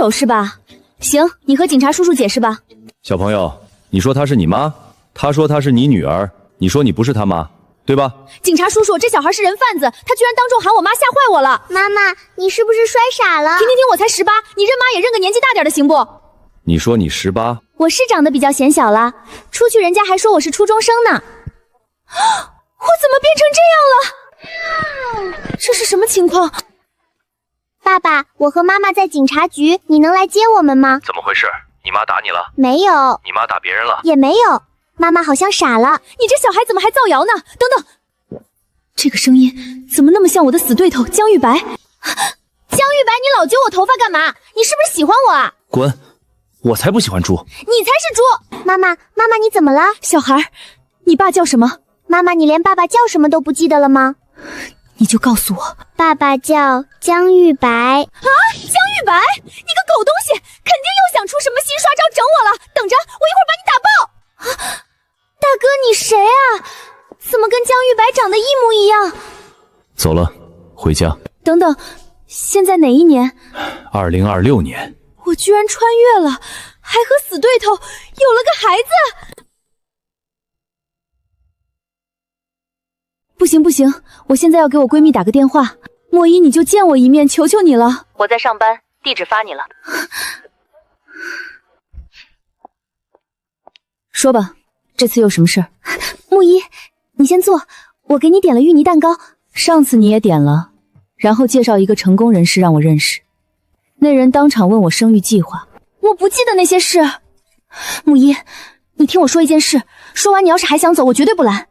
手是吧？行，你和警察叔叔解释吧。小朋友，你说她是你妈，她说她是你女儿，你说你不是她妈，对吧？警察叔叔，这小孩是人贩子，他居然当众喊我妈，吓坏我了。妈妈，你是不是摔傻了？停，我才18，你认妈也认个年纪大点的行不？你说你18？我是长得比较显小了，出去人家还说我是初中生呢。我怎么变成这样了？这是什么情况？爸爸，我和妈妈在警察局，你能来接我们吗？怎么回事？你妈打你了？没有。你妈打别人了？也没有。妈妈好像傻了。你这小孩怎么还造谣呢？等等，这个声音怎么那么像我的死对头江玉白？江玉白，你老揪我头发干嘛？你是不是喜欢我啊？滚！我才不喜欢猪。你才是猪！妈妈，你怎么了？小孩，你爸叫什么？妈妈，你连爸爸叫什么都不记得了吗？你就告诉我，爸爸叫江玉白。啊，江玉白，你个狗东西，肯定又想出什么新花招整我了。等着，我一会儿把你打爆！啊，大哥，你谁啊？怎么跟江玉白长得一模一样？走了，回家。等等，现在哪一年？2026年。我居然穿越了，还和死对头有了个孩子。不行，我现在要给我闺蜜打个电话。莫依，你就见我一面，求求你了。我在上班，地址发你了。说吧，这次有什么事儿？木依，你先坐，我给你点了芋泥蛋糕。上次你也点了，然后介绍一个成功人士让我认识。那人当场问我生育计划，我不记得那些事。木依，你听我说一件事，说完你要是还想走，我绝对不拦。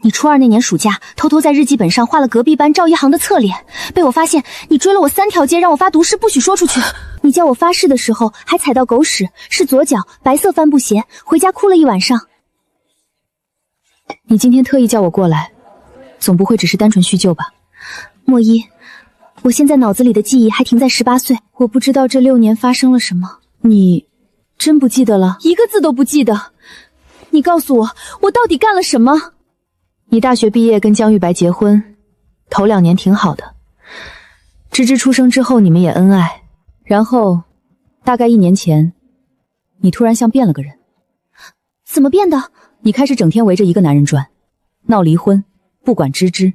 你初2那年暑假，偷偷在日记本上画了隔壁班赵一航的侧脸，被我发现。你追了我3条街，让我发毒誓，不许说出去。你叫我发誓的时候，还踩到狗屎，是左脚，白色帆布鞋，回家哭了一晚上。你今天特意叫我过来，总不会只是单纯叙旧吧？莫依，我现在脑子里的记忆还停在18岁，我不知道这6年发生了什么。你真不记得了？一个字都不记得？你告诉我，我到底干了什么？你大学毕业跟江玉白结婚，头2年挺好的。芝芝出生之后，你们也恩爱，然后大概1年前，你突然像变了个人。怎么变的？你开始整天围着一个男人转，闹离婚，不管芝芝，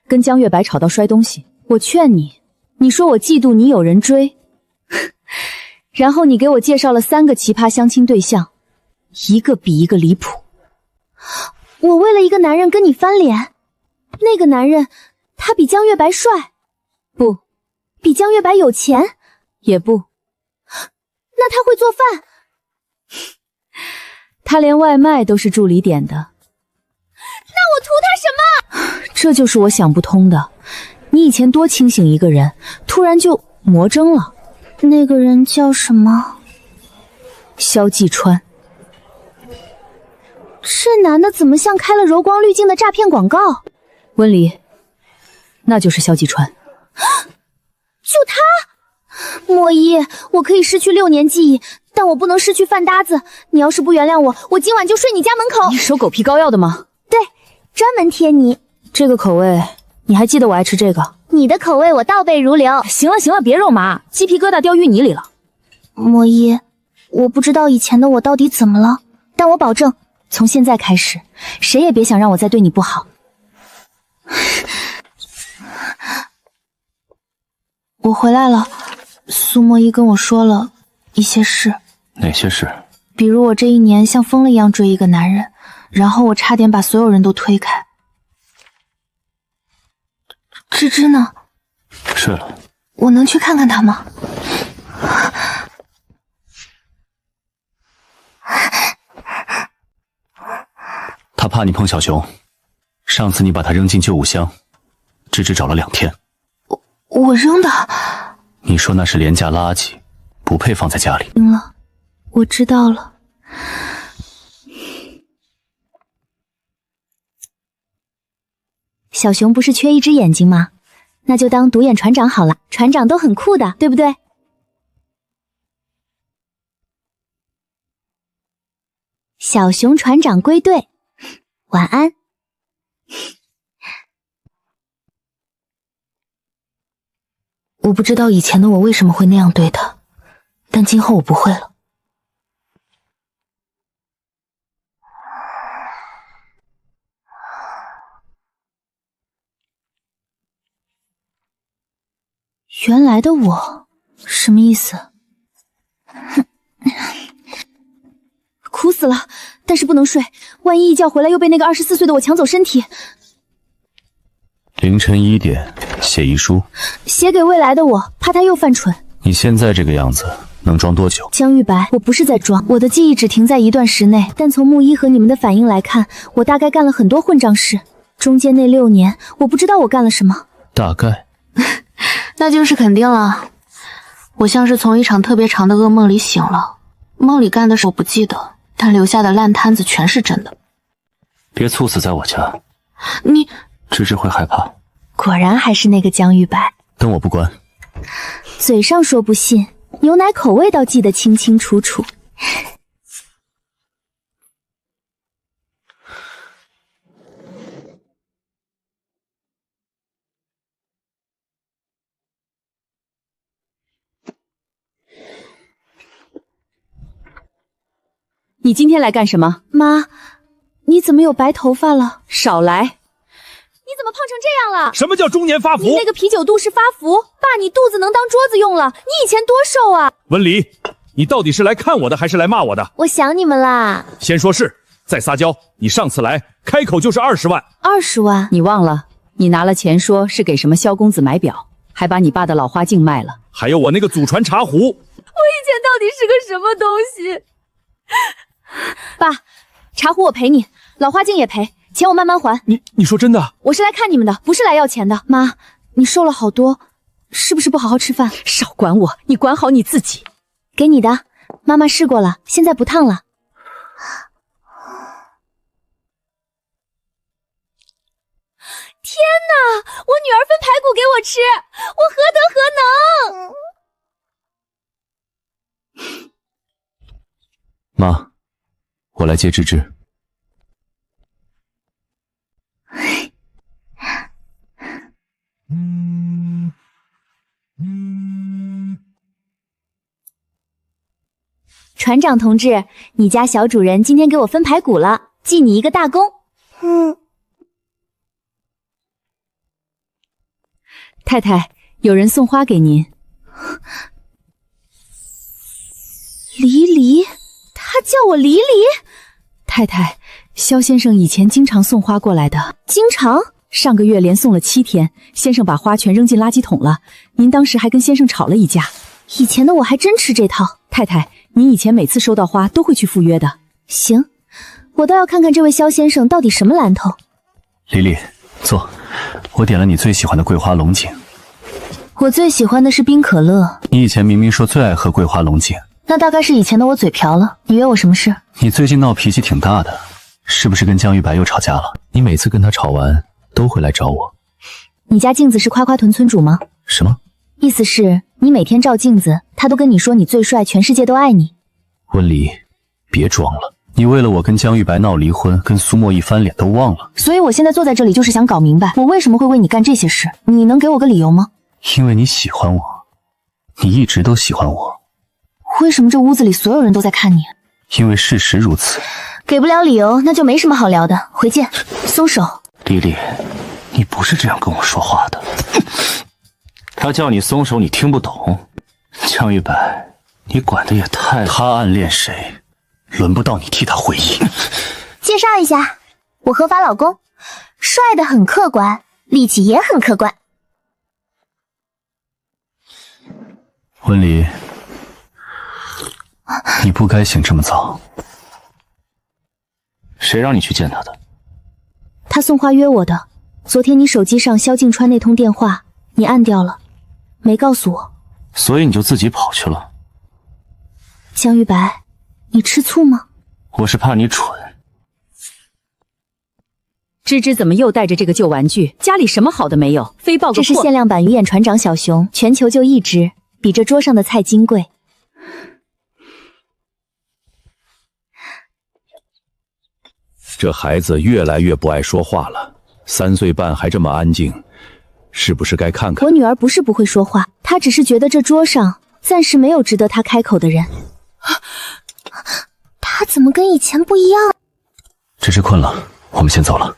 跟江月白吵到摔东西。我劝你，你说我嫉妒你有人追，然后你给我介绍了3个奇葩相亲对象，一个比一个离谱。我为了一个男人跟你翻脸，那个男人他比江月白帅，不，比江月白有钱，也不，那他会做饭，他连外卖都是助理点的。那我图他什么？这就是我想不通的，你以前多清醒一个人，突然就魔怔了。那个人叫什么？萧继川。这男的怎么像开了柔光滤镜的诈骗广告？温离，那就是萧继川。就他？莫依，我可以失去6年记忆，但我不能失去饭搭子。你要是不原谅我，我今晚就睡你家门口。你手狗皮膏药的吗？对，专门贴你。这个口味，你还记得我爱吃这个？你的口味我倒背如流。行了，别肉麻，鸡皮疙瘩掉芋泥里了。莫依，我不知道以前的我到底怎么了，但我保证，从现在开始，谁也别想让我再对你不好。我回来了，苏莫依跟我说了一些事。哪些事？比如我这1年像疯了一样追一个男人，然后我差点把所有人都推开。芝芝呢？睡了。我能去看看她吗？他怕你碰小熊，上次你把他扔进旧物箱，芝芝找了2天。我扔的？你说那是廉价垃圾，不配放在家里。行了，我知道了。小熊不是缺一只眼睛吗？那就当独眼船长好了，船长都很酷的，对不对？小熊船长归队，晚安。我不知道以前的我为什么会那样对他，但今后我不会了。原来的我，什么意思？苦死了，但是不能睡，万一一觉回来又被那个24岁的我抢走身体。凌晨1点写遗书，写给未来的我，怕他又犯蠢。你现在这个样子能装多久？江玉白，我不是在装，我的记忆只停在一段时内，但从木一和你们的反应来看，我大概干了很多混账事。中间那6年，我不知道我干了什么。大概？那就是肯定了。我像是从一场特别长的噩梦里醒了，梦里干的事我不记得，但留下的烂摊子全是真的。别猝死在我家。你芝芝会害怕。果然还是那个江玉白。等我不关。嘴上说不信，牛奶口味倒记得清清楚楚。你今天来干什么？妈，你怎么有白头发了？少来！你怎么胖成这样了？什么叫中年发福？你那个啤酒肚是发福，爸，你肚子能当桌子用了。你以前多瘦啊！文离，你到底是来看我的还是来骂我的？我想你们啦。先说是，再撒娇。你上次来开口就是20万。20万？你忘了，你拿了钱说是给什么萧公子买表，还把你爸的老花镜卖了。还有我那个祖传茶壶。我以前到底是个什么东西？爸，茶壶我赔你，老花镜也赔，钱我慢慢还。你说真的？我是来看你们的，不是来要钱的。妈，你瘦了好多，是不是不好好吃饭？少管我，你管好你自己。给你的，妈妈试过了，现在不烫了。天哪，我女儿分排骨给我吃，我何德何能？妈，我来接芝芝。船长同志，你家小主人今天给我分排骨了，记你一个大功。太太，有人送花给您。黎黎，他叫我黎黎。太太，萧先生以前经常送花过来的。经常？上个月连送了7天，先生把花全扔进垃圾桶了。您当时还跟先生吵了一架。以前的我还真吃这套。太太，您以前每次收到花都会去赴约的。行，我倒要看看这位萧先生到底什么来头。丽丽，坐，我点了你最喜欢的桂花龙井。我最喜欢的是冰可乐。你以前明明说最爱喝桂花龙井。那大概是以前的我嘴瓢了。你约我什么事？你最近闹脾气挺大的，是不是跟江玉白又吵架了？你每次跟他吵完都会来找我。你家镜子是夸夸屯村主吗？什么？意思是你每天照镜子，他都跟你说你最帅，全世界都爱你。温离，别装了，你为了我跟江玉白闹离婚，跟苏沫一翻脸都忘了。所以我现在坐在这里就是想搞明白，我为什么会为你干这些事？你能给我个理由吗？因为你喜欢我，你一直都喜欢我。为什么这屋子里所有人都在看你？因为事实如此。给不了理由，那就没什么好聊的，回见。松手。丽丽，你不是这样跟我说话的。他叫你松手，你听不懂。江玉白，你管的也太……他暗恋谁，轮不到你替他回忆。介绍一下，我合法老公，帅的很客观，力气也很客观。温离，你不该醒这么早。谁让你去见他的？他送花约我的。昨天你手机上萧敬川那通电话，你按掉了，没告诉我。所以你就自己跑去了。江玉白，你吃醋吗？我是怕你蠢。芝芝怎么又带着这个旧玩具？家里什么好的没有，非抱个这是限量版鱼眼船长小熊，全球就1只，比这桌上的菜金贵。这孩子越来越不爱说话了，3岁半还这么安静，是不是该看看？我女儿不是不会说话，她他只是觉得这桌上暂时没有值得他开口的人。他怎么跟以前不一样？芝芝困了，我们先走了。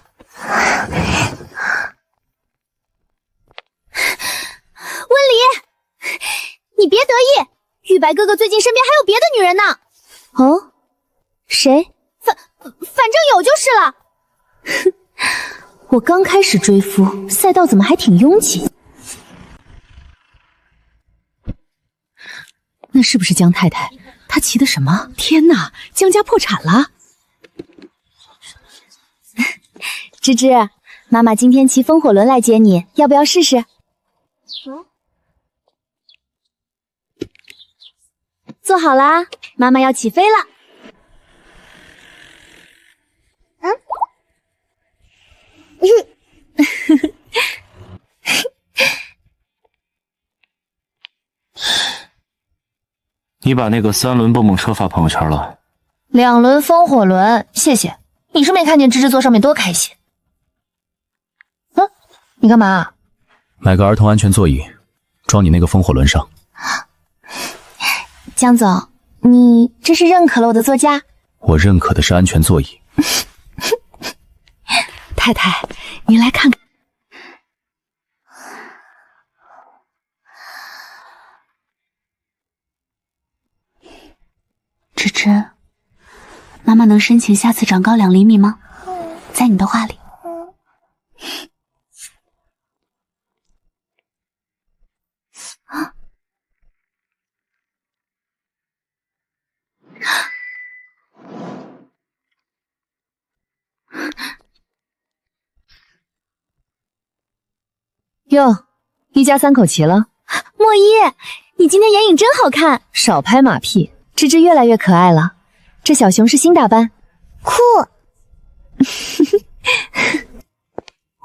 温离，你别得意，玉白哥哥最近身边还有别的女人呢。哦，谁？反正有就是了。我刚开始追夫，赛道怎么还挺拥挤？那是不是江太太？她骑的什么？天哪，江家破产了！芝芝，妈妈今天骑风火轮来接你，要不要试试？坐好啦，妈妈要起飞了。你把那个3轮蹦蹦车发朋友圈了2轮风火轮，谢谢。你是没看见芝芝坐上面多开心？你干嘛？买个儿童安全座椅，装你那个风火轮上。江总，你这是认可了我的座驾？我认可的是安全座椅。太太，您来看看。芝芝，妈妈能申请下次长高2厘米吗？在你的话里。哟，一家3口齐了。莫依，你今天眼影真好看。少拍马屁。芝芝越来越可爱了，这小熊是新打扮，酷。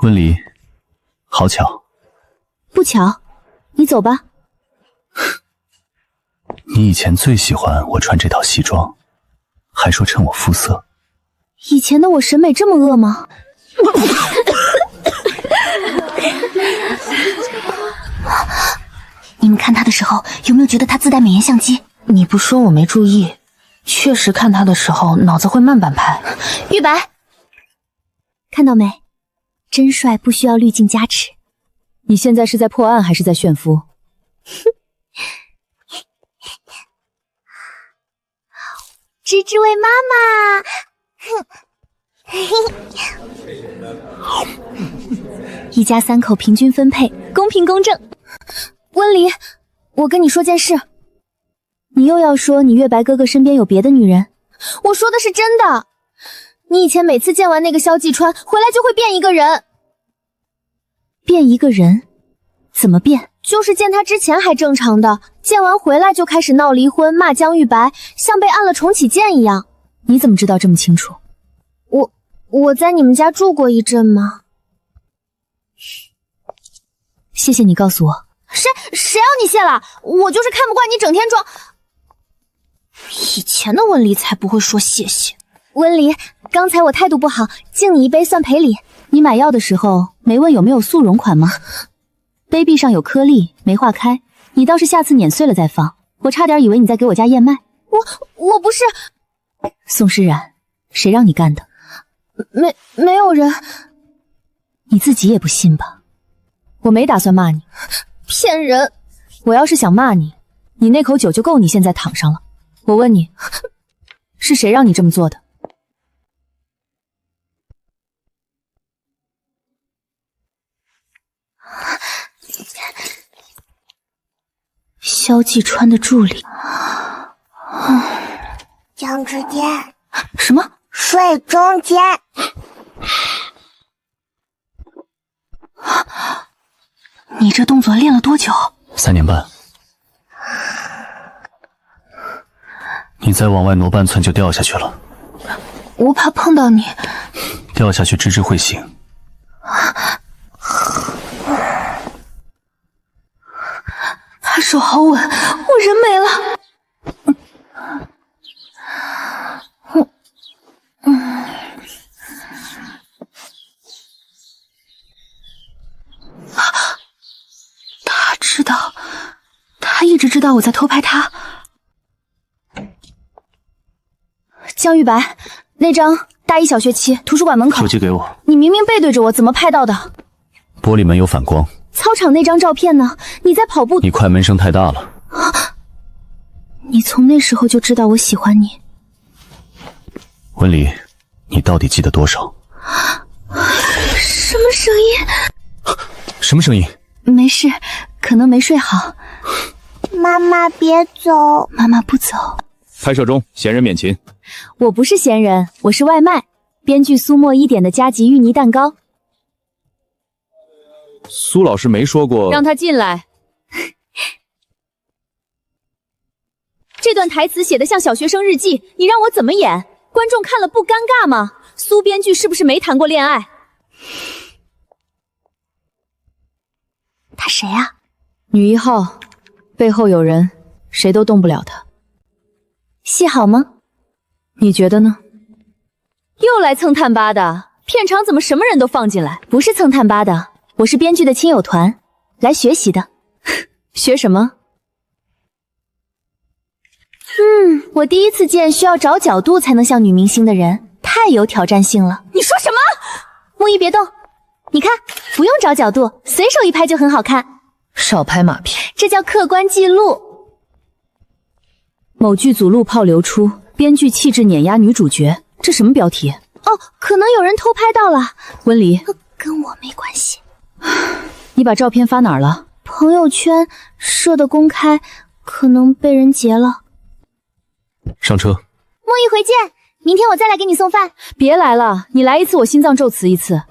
温离，好巧。不巧，你走吧。你以前最喜欢我穿这套西装，还说衬我肤色。以前的我审美这么恶吗？你们看他的时候，有没有觉得他自带美颜相机？你不说我没注意，确实看他的时候脑子会慢半拍。玉白，看到没？真帅，不需要滤镜加持。你现在是在破案还是在炫夫？芝芝为妈妈。一家3口平均分配，公平公正。温离，我跟你说件事。你又要说你月白哥哥身边有别的女人？我说的是真的。你以前每次见完那个萧季川回来就会变一个人。变一个人？怎么变？就是见他之前还正常的，见完回来就开始闹离婚，骂江玉白，像被按了重启键一样。你怎么知道这么清楚？我在你们家住过一阵吗？谢谢你告诉我。谁要你谢了？我就是看不惯你整天装。以前的温离才不会说谢谢。温离，刚才我态度不好，敬你一杯算赔礼。你买药的时候没问有没有速溶款吗？杯壁上有颗粒没化开，你倒是下次碾碎了再放，我差点以为你在给我家燕麦。我不是。宋诗然，谁让你干的？没有人。你自己也不信吧？我没打算骂你。骗人！我要是想骂你，你那口酒就够你现在躺上了。我问你，是谁让你这么做的？萧季川的助理。江之间。什么？睡中间。你这动作练了多久？3年半。你再往外挪半寸就掉下去了。我怕碰到你。掉下去芝芝会醒。他手好稳，我人没了。他知道知道我在偷拍他。江玉白，那张大一小学期图书馆门口。手机给我。你明明背对着我，怎么拍到的？玻璃门有反光。操场那张照片呢？你在跑步。你快门声太大了。你从那时候就知道我喜欢你。文离，你到底记得多少？什么声音？什么声音？没事，可能没睡好。妈妈别走，妈妈不走。拍摄中，闲人免擒。我不是闲人，我是外卖。编剧苏沫一点的加急芋泥蛋糕。苏老师没说过让他进来。这段台词写得像小学生日记，你让我怎么演？观众看了不尴尬吗？苏编剧是不是没谈过恋爱？他谁啊？女一号，背后有人，谁都动不了他。戏好吗？你觉得呢？又来蹭探吧的，片场怎么什么人都放进来？不是蹭探吧的，我是编剧的亲友团，来学习的。学什么？我第一次见需要找角度才能像女明星的人，太有挑战性了。你说什么？木易别动，你看，不用找角度，随手一拍就很好看。少拍马屁，这叫客观记录。某剧组路炮流出，编剧气质碾压女主角，这什么标题？哦，可能有人偷拍到了。温离，跟我没关系。你把照片发哪儿了？朋友圈设的公开，可能被人截了。上车。莫一回见，明天我再来给你送饭。别来了，你来一次我心脏骤辞一次。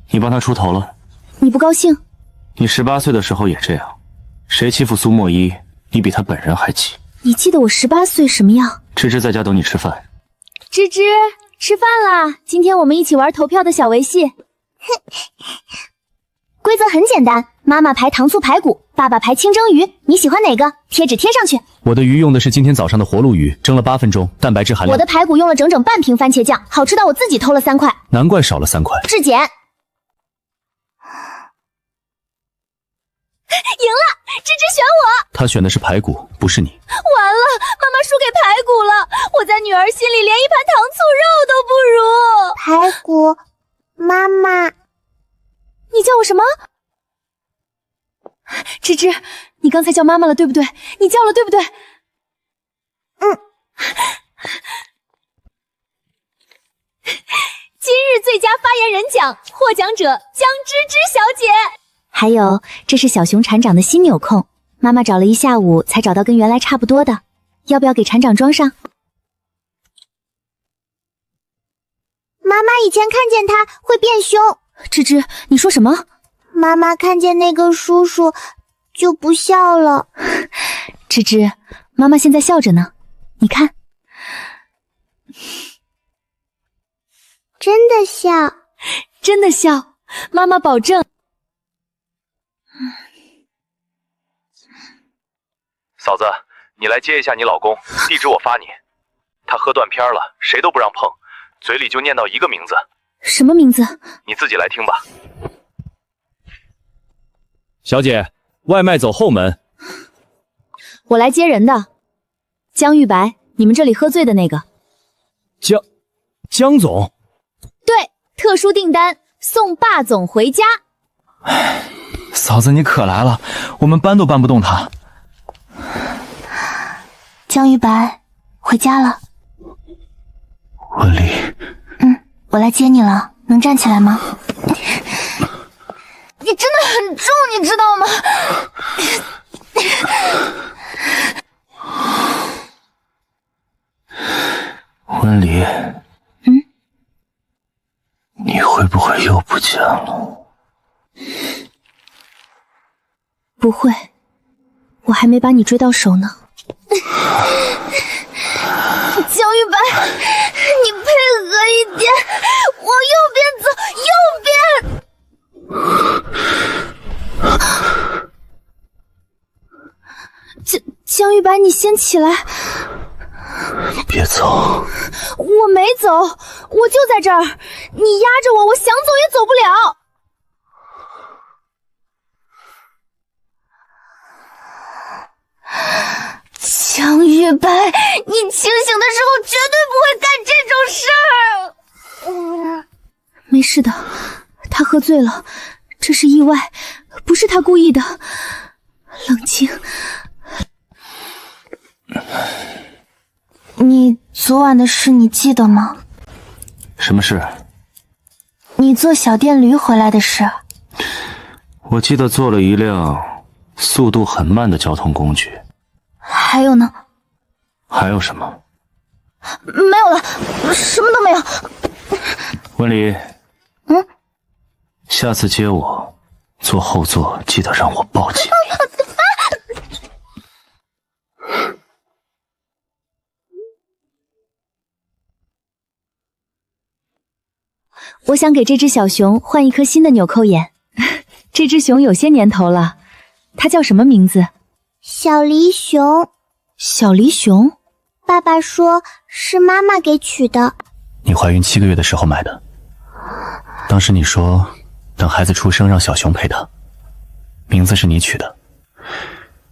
你帮他出头了？你不高兴？你18岁的时候也这样，谁欺负苏沫依，你比他本人还气。你记得我18岁什么样？芝芝在家等你吃饭。芝芝，吃饭啦！今天我们一起玩投票的小游戏。规则很简单，妈妈排糖醋排骨，爸爸排清蒸鱼，你喜欢哪个？贴纸贴上去。我的鱼用的是今天早上的活鲈鱼，蒸了8分钟，蛋白质含量。我的排骨用了整整半瓶番茄酱，好吃到我自己偷了3块。难怪少了3块。质检。赢了，芝芝选我。他选的是排骨，不是你。完了，妈妈输给排骨了，我在女儿心里连一盘糖醋肉都不如。排骨，妈妈，你叫我什么？芝芝，你刚才叫妈妈了，对不对？你叫了，对不对？今日最佳发言人奖获奖者江芝芝小姐。还有，这是小熊船长的新纽扣，妈妈找了一下午才找到跟原来差不多的，要不要给船长装上？妈妈以前看见他会变凶。芝芝，你说什么？妈妈看见那个叔叔就不笑了。芝芝，妈妈现在笑着呢，你看。真的笑，真的笑，妈妈保证。嫂子，你来接一下你老公，地址我发你。他喝断片了，谁都不让碰，嘴里就念叨一个名字。什么名字？你自己来听吧。小姐，外卖走后门。我来接人的。江玉白，你们这里喝醉的那个。江总。对，特殊订单，送霸总回家。嫂子你可来了，我们搬都搬不动他。江玉白，回家了。文离。我来接你了，能站起来吗？你真的很重，你知道吗？文离。你会不会又不见了？不会，我还没把你追到手呢。江玉白，你配合一点，往右边走，右边。江玉白，你先起来。别走。我没走，我就在这儿。你压着我，我想走也走不了。江玉白，你清醒的时候绝对不会干这种事儿。没事的，他喝醉了，这是意外，不是他故意的。冷静。你昨晚的事你记得吗？什么事？你坐小电驴回来的事。我记得坐了一辆速度很慢的交通工具。还有呢？还有什么？没有了，什么都没有。文离，下次接我，坐后座记得让我抱紧你。我想给这只小熊换一颗新的纽扣眼。这只熊有些年头了，它叫什么名字？小狸熊。小狸熊？爸爸说是妈妈给取的。你怀孕7个月的时候买的。当时你说等孩子出生让小熊陪他，名字是你取的，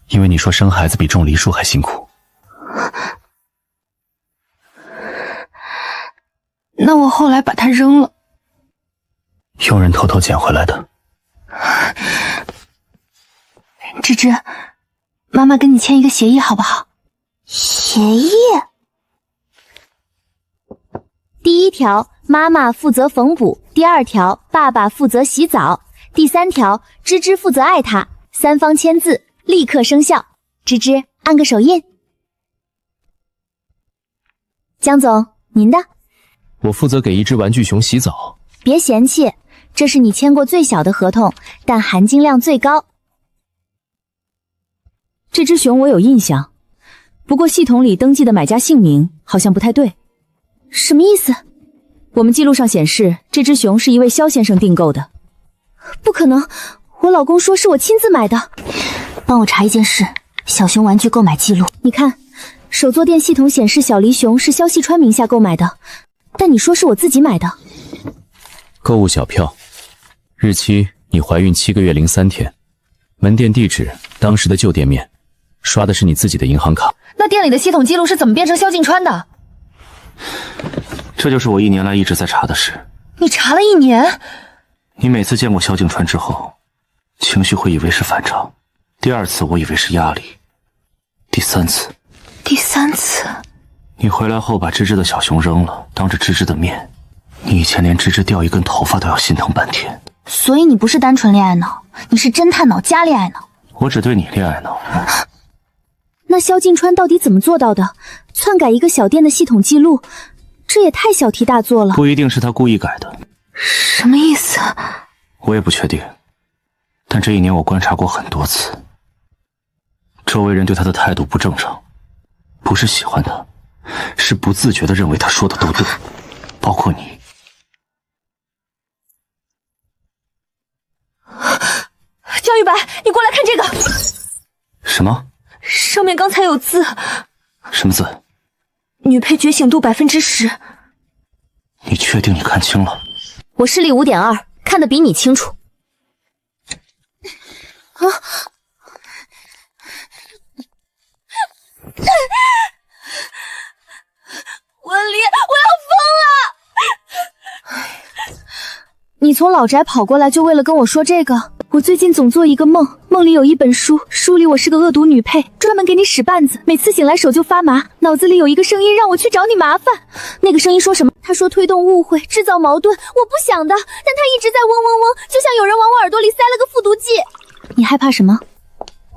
因为你说生孩子比种梨树还辛苦。那我后来把它扔了。佣人偷偷捡回来的。芝芝，妈妈跟你签一个协议好不好？协议？第1条，妈妈负责缝补；第2条，爸爸负责洗澡；第3条，芝芝负责爱他。3方签字，立刻生效。芝芝，按个手印。江总，您的。我负责给一只玩具熊洗澡。别嫌弃，这是你签过最小的合同，但含金量最高。这只熊我有印象，不过系统里登记的买家姓名好像不太对。什么意思？我们记录上显示，这只熊是一位肖先生订购的。不可能，我老公说是我亲自买的。帮我查一件事，小熊玩具购买记录。你看，手作店系统显示小狸熊是肖细川名下购买的，但你说是我自己买的。购物小票，日期你怀孕7个月03天，门店地址当时的旧店面，刷的是你自己的银行卡。那店里的系统记录是怎么变成萧敬川的？这就是我1年来一直在查的事。你查了1年？你每次见过萧敬川之后，情绪会以为是反常，第2次我以为是压力，第3次，你回来后把芝芝的小熊扔了，当着芝芝的面，你以前连芝芝掉一根头发都要心疼半天。所以你不是单纯恋爱脑，你是侦探脑加恋爱脑。我只对你恋爱脑。那萧敬川到底怎么做到的？篡改一个小店的系统记录，这也太小题大做了。不一定是他故意改的。什么意思？我也不确定，但这1年我观察过很多次，周围人对他的态度不正常，不是喜欢他，是不自觉地认为他说的都对，包括你。江玉白，你过来看这个。什么？上面刚才有字。什么字？女配觉醒度10%。你确定你看清了？我视力5.2，看得比你清楚。啊！文离，我要疯了！你从老宅跑过来就为了跟我说这个？我最近总做一个梦，梦里有一本书，书里我是个恶毒女配，专门给你使绊子，每次醒来手就发麻，脑子里有一个声音让我去找你麻烦。那个声音说什么？他说推动误会，制造矛盾，我不想的，但他一直在嗡嗡嗡，就像有人往我耳朵里塞了个复读剂。你害怕什么？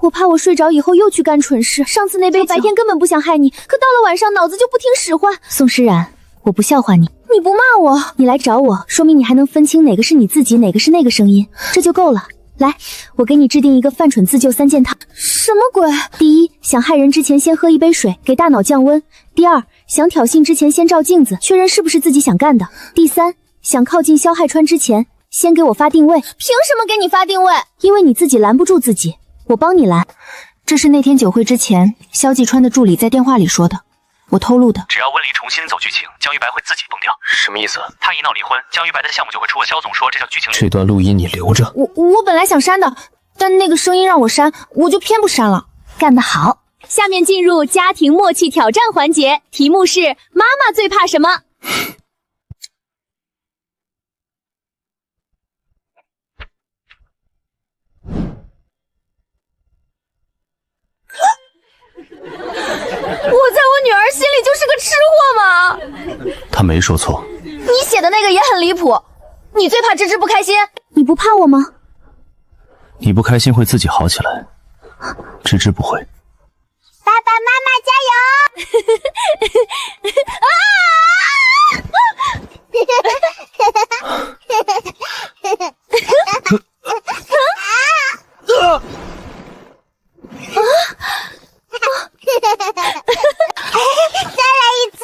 我怕我睡着以后又去干蠢事。上次那杯白天根本不想害你，可到了晚上脑子就不听使唤。宋诗然，我不笑话你，你不骂我，你来找我，说明你还能分清哪个是你自己，哪个是那个声音，这就够了。来，我给你制定一个犯蠢自救3件套。什么鬼？第一，想害人之前先喝一杯水，给大脑降温。第2，想挑衅之前先照镜子，确认是不是自己想干的。第3，想靠近萧害川之前，先给我发定位。凭什么给你发定位？因为你自己拦不住自己，我帮你拦。这是那天酒会之前，萧继川的助理在电话里说的，我偷录的。只要温离重新走剧情，江玉白会自己崩掉。什么意思？他一闹离婚，江玉白的项目就会出。萧总说这叫剧情。这段录音你留着。我本来想删的，但那个声音让我删，我就偏不删了。干得好，下面进入家庭默契挑战环节，题目是妈妈最怕什么？我在我女儿心里就是个吃货吗？他没说错。你写的那个也很离谱。你最怕芝芝不开心？你不怕我吗？你不开心会自己好起来，芝芝不会。爸爸妈妈加油！再来一次！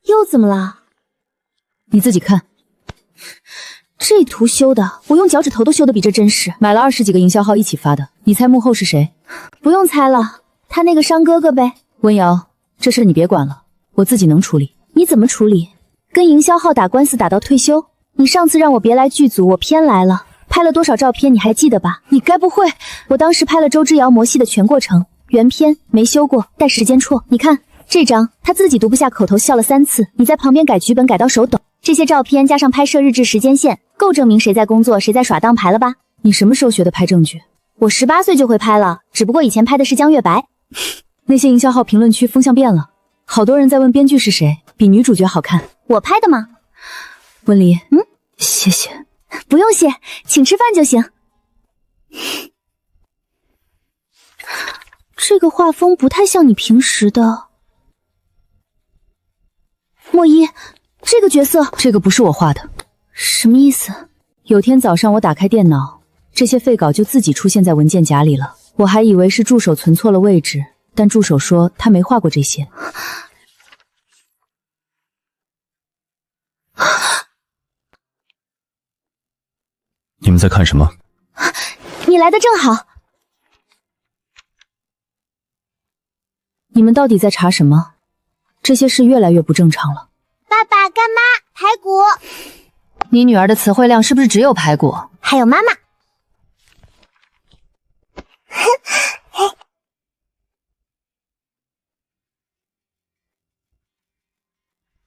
又怎么了？你自己看，这图修的，我用脚趾头都修的比这真实。买了20几个营销号一起发的，你猜幕后是谁？不用猜了，他那个商哥哥呗。温瑶，这事你别管了，我自己能处理。你怎么处理？跟营销号打官司打到退休？你上次让我别来剧组，我偏来了。拍了多少照片你还记得吧？你该不会……我当时拍了周之遥魔系的全过程，原片没修过，带时间戳。你看这张，他自己读不下口头笑了3次，你在旁边改剧本改到手抖。这些照片加上拍摄日志时间线，够证明谁在工作谁在耍当牌了吧？你什么时候学的拍证据？我18岁就会拍了，只不过以前拍的是江月白。那些营销号评论区风向变了，好多人在问编剧是谁，比女主角好看。我拍的吗？温离，谢谢。不用谢，请吃饭就行。这个画风不太像你平时的。莫一，这个角色，这个不是我画的。什么意思？有天早上我打开电脑，这些废稿就自己出现在文件夹里了，我还以为是助手存错了位置，但助手说他没画过这些。你们在看什么？你来的正好。你们到底在查什么？这些事越来越不正常了。爸爸干妈排骨，你女儿的词汇量是不是只有排骨？还有妈妈。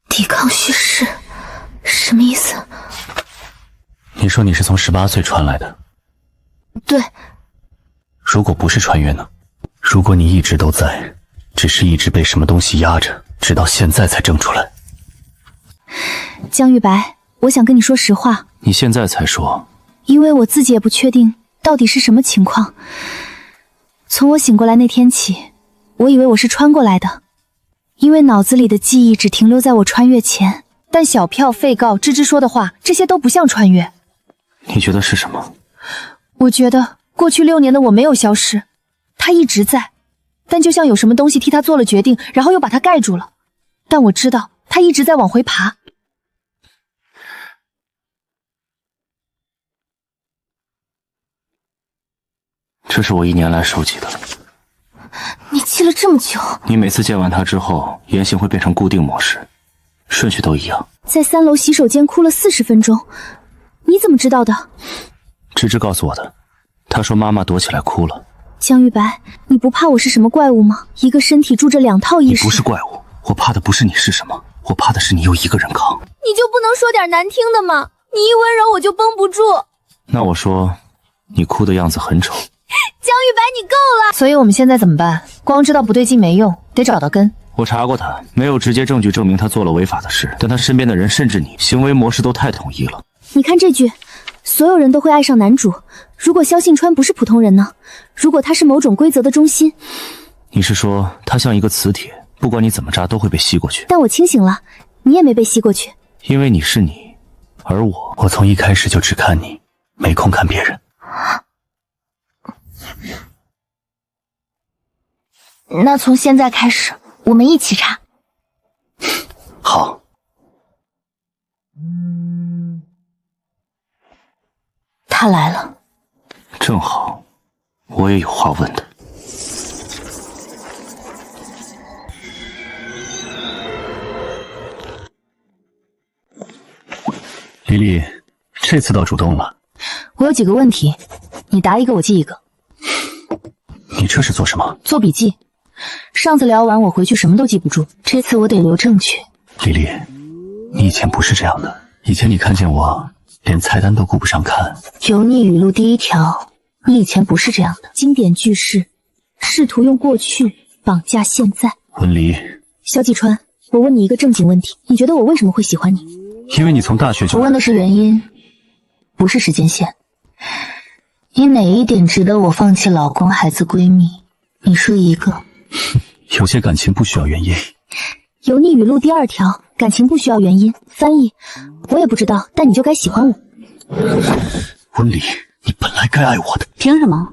抵抗叙事，什么意思？你说你是从18岁传来的？对。如果不是穿越呢？如果你一直都在，只是一直被什么东西压着，直到现在才挣出来。江玉白，我想跟你说实话。你现在才说？因为我自己也不确定到底是什么情况。从我醒过来那天起，我以为我是穿过来的，因为脑子里的记忆只停留在我穿越前。但小票、废告、芝芝说的话，这些都不像穿越。你觉得是什么？我觉得过去6年的我没有消失，他一直在，但就像有什么东西替他做了决定，然后又把他盖住了。但我知道他一直在往回爬。这是我1年来收集的。你记了这么久？你每次见完他之后，言行会变成固定模式，顺序都一样。在3楼洗手间哭了40分钟，你怎么知道的？芝芝告诉我的，她说妈妈躲起来哭了。江玉白，你不怕我是什么怪物吗？一个身体住着2套意识。你不是怪物，我怕的不是你是什么，我怕的是你又一个人扛。你就不能说点难听的吗？你一温柔我就绷不住。那我说，你哭的样子很丑。江玉白，你够了！所以我们现在怎么办？光知道不对劲没用，得找到根。我查过他，没有直接证据证明他做了违法的事，但他身边的人甚至你，行为模式都太统一了。你看这句，所有人都会爱上男主。如果萧信川不是普通人呢？如果他是某种规则的中心？你是说他像一个磁铁，不管你怎么扎都会被吸过去？但我清醒了，你也没被吸过去。因为你是你，而我从一开始就只看你，没空看别人。那从现在开始，我们一起查。好。他来了，正好，我也有话问的。李丽，这次倒主动了。我有几个问题，你答一个我记一个。你这是做什么？做笔记。上次聊完我回去什么都记不住，这次我得留证据。李丽，你以前不是这样的。以前你看见我连菜单都顾不上看。油腻语录第一条，你以前不是这样的。经典句式，试图用过去绑架现在。文离，萧季川，我问你一个正经问题，你觉得我为什么会喜欢你？因为你从大学就……我问的是原因，不是时间线。你哪一点值得我放弃老公、孩子、闺蜜？你说一个。有些感情不需要原因。油腻语录第二条，感情不需要原因。翻译，我也不知道，但你就该喜欢我。温离，你本来该爱我的。凭什么？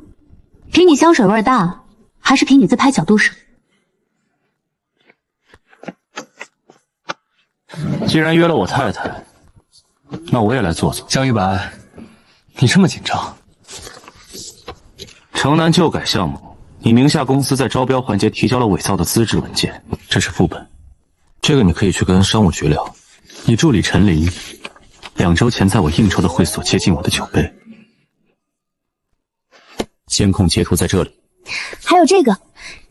凭你香水味大，还是凭你自拍角度少？既然约了我太太，那我也来做做。江玉白，你这么紧张？城南旧改项目，你名下公司在招标环节提交了伪造的资质文件，这是副本，这个你可以去跟商务局聊。你助理陈离2周前在我应酬的会所接近我的酒杯，监控截图在这里。还有这个，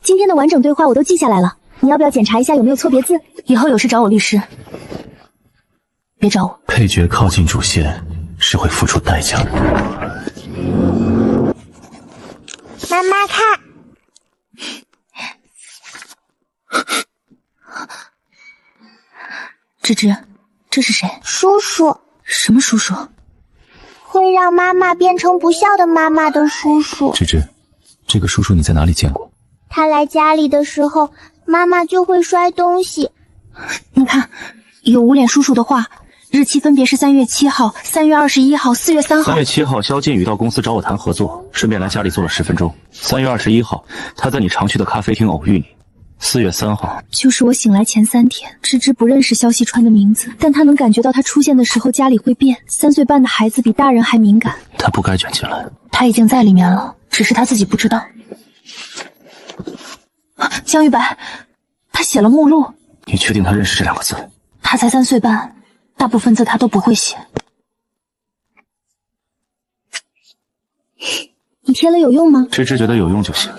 今天的完整对话我都记下来了，你要不要检查一下有没有错别字？以后有事找我律师，别找我。配角靠近主线是会付出代价的。妈妈看，芝芝，这是谁？叔叔，什么叔叔？会让妈妈变成不孝的妈妈的叔叔。芝芝，这个叔叔你在哪里见过？他来家里的时候，妈妈就会摔东西。你看，有捂脸叔叔的话，日期分别是3月7号、3月21号、4月3号。3月7号，萧劲宇到公司找我谈合作，顺便来家里坐了10分钟。3月21号，他在你常去的咖啡厅偶遇你。4月3号，就是我醒来前3天，芝芝不认识萧西川的名字，但她能感觉到他出现的时候家里会变。3岁半的孩子比大人还敏感，他不该卷进来。他已经在里面了，只是他自己不知道。江玉白，他写了目录。你确定他认识这2个字？他才3岁半，大部分字他都不会写。你贴了有用吗？芝芝觉得有用就行。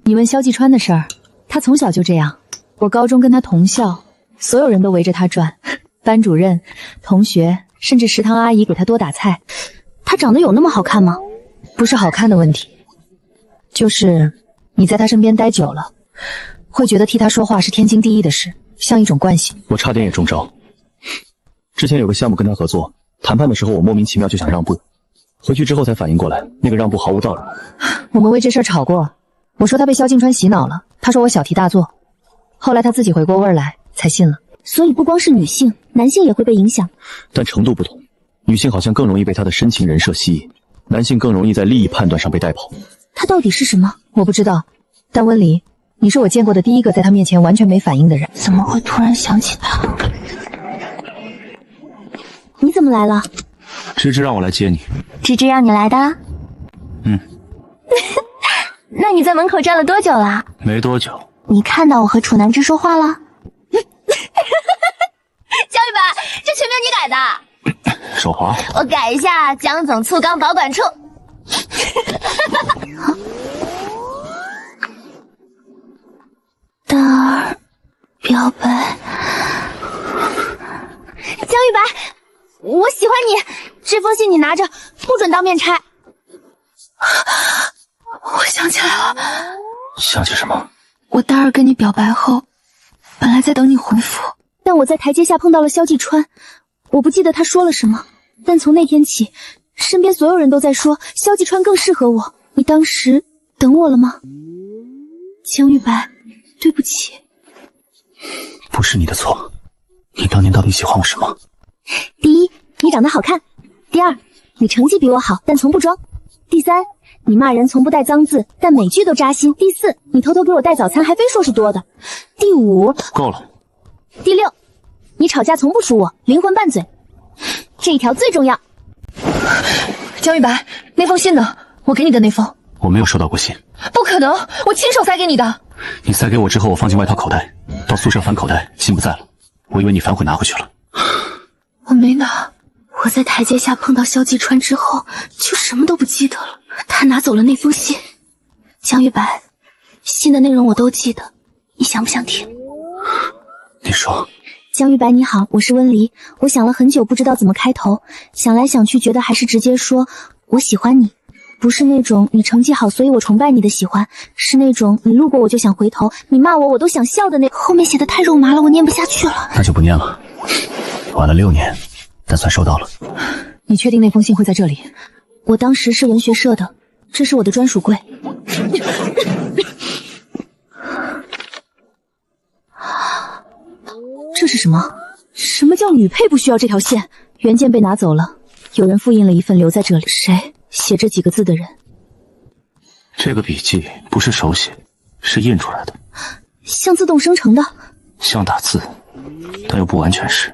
你问萧季川的事儿，他从小就这样。我高中跟他同校，所有人都围着他转，班主任、同学，甚至食堂阿姨给他多打菜。他长得有那么好看吗？不是好看的问题，就是你在他身边待久了，会觉得替他说话是天经地义的事，像一种惯性。我差点也中招。之前有个项目跟他合作，谈判的时候我莫名其妙就想让步，回去之后才反应过来，那个让步毫无道理。我们为这事儿吵过，我说他被萧敬川洗脑了，他说我小题大做，后来他自己回过味儿来才信了。所以不光是女性，男性也会被影响，但程度不同，女性好像更容易被他的深情人设吸引，男性更容易在利益判断上被带跑。他到底是什么？我不知道，但温离，你是我见过的第一个在他面前完全没反应的人。怎么会突然想起他？你怎么来了？芝芝让我来接你。芝芝让你来的？嗯。那你在门口站了多久了？没多久。你看到我和楚南之说话了？江玉白，这全凭你改的。手滑。我改一下，江总醋缸保管处。大儿表白，江玉白，我喜欢你。这封信你拿着，不准当面拆。我想起来了。想起什么？我大二跟你表白后，本来在等你回复，但我在台阶下碰到了萧季川，我不记得他说了什么，但从那天起，身边所有人都在说萧季川更适合我。你当时等我了吗？江玉白，对不起。不是你的错，你当年到底喜欢我什么？第一，你长得好看；第二，你成绩比我好，但从不装；第三，你骂人从不带脏字，但每句都扎心；第四，你偷偷给我带早餐，还非说是多的；第五，够了；第六，你吵架从不输我，灵魂拌嘴。这一条最重要。江玉白，那封信呢？我给你的那封。我没有收到过信。不可能，我亲手塞给你的。你塞给我之后，我放进外套口袋，到宿舍翻口袋，信不在了。我以为你反悔拿回去了。我没拿，我在台阶下碰到萧继川之后，就什么都不记得了。他拿走了那封信。江玉白，信的内容我都记得，你想不想听？你说。江玉白你好，我是温离。我想了很久，不知道怎么开头，想来想去，觉得还是直接说我喜欢你。不是那种你成绩好所以我崇拜你的喜欢，是那种你路过我就想回头，你骂我都想笑的那。后面写的太肉麻了，我念不下去了。那就不念了。晚了6年，但算收到了。你确定那封信会在这里？我当时是文学社的，这是我的专属柜。这是什么？什么叫女配不需要这条线？原件被拿走了，有人复印了一份留在这里。谁写这几个字的人？这个笔记不是手写，是印出来的，像自动生成的，像打字，但又不完全是。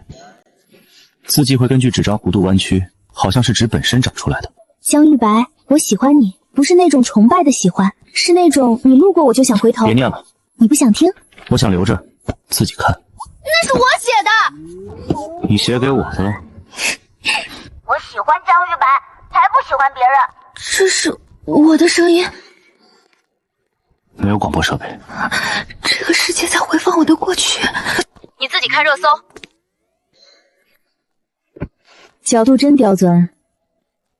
字迹会根据纸张弧度弯曲，好像是纸本身长出来的。江玉白，我喜欢你，不是那种崇拜的喜欢，是那种你路过我就想回头。别念了，你不想听？我想留着自己看。那是我写的。你写给我的。我喜欢江玉白，才不喜欢别人。这是我的声音。没有广播设备。这个世界在回放我的过去。你自己看热搜。角度真刁钻，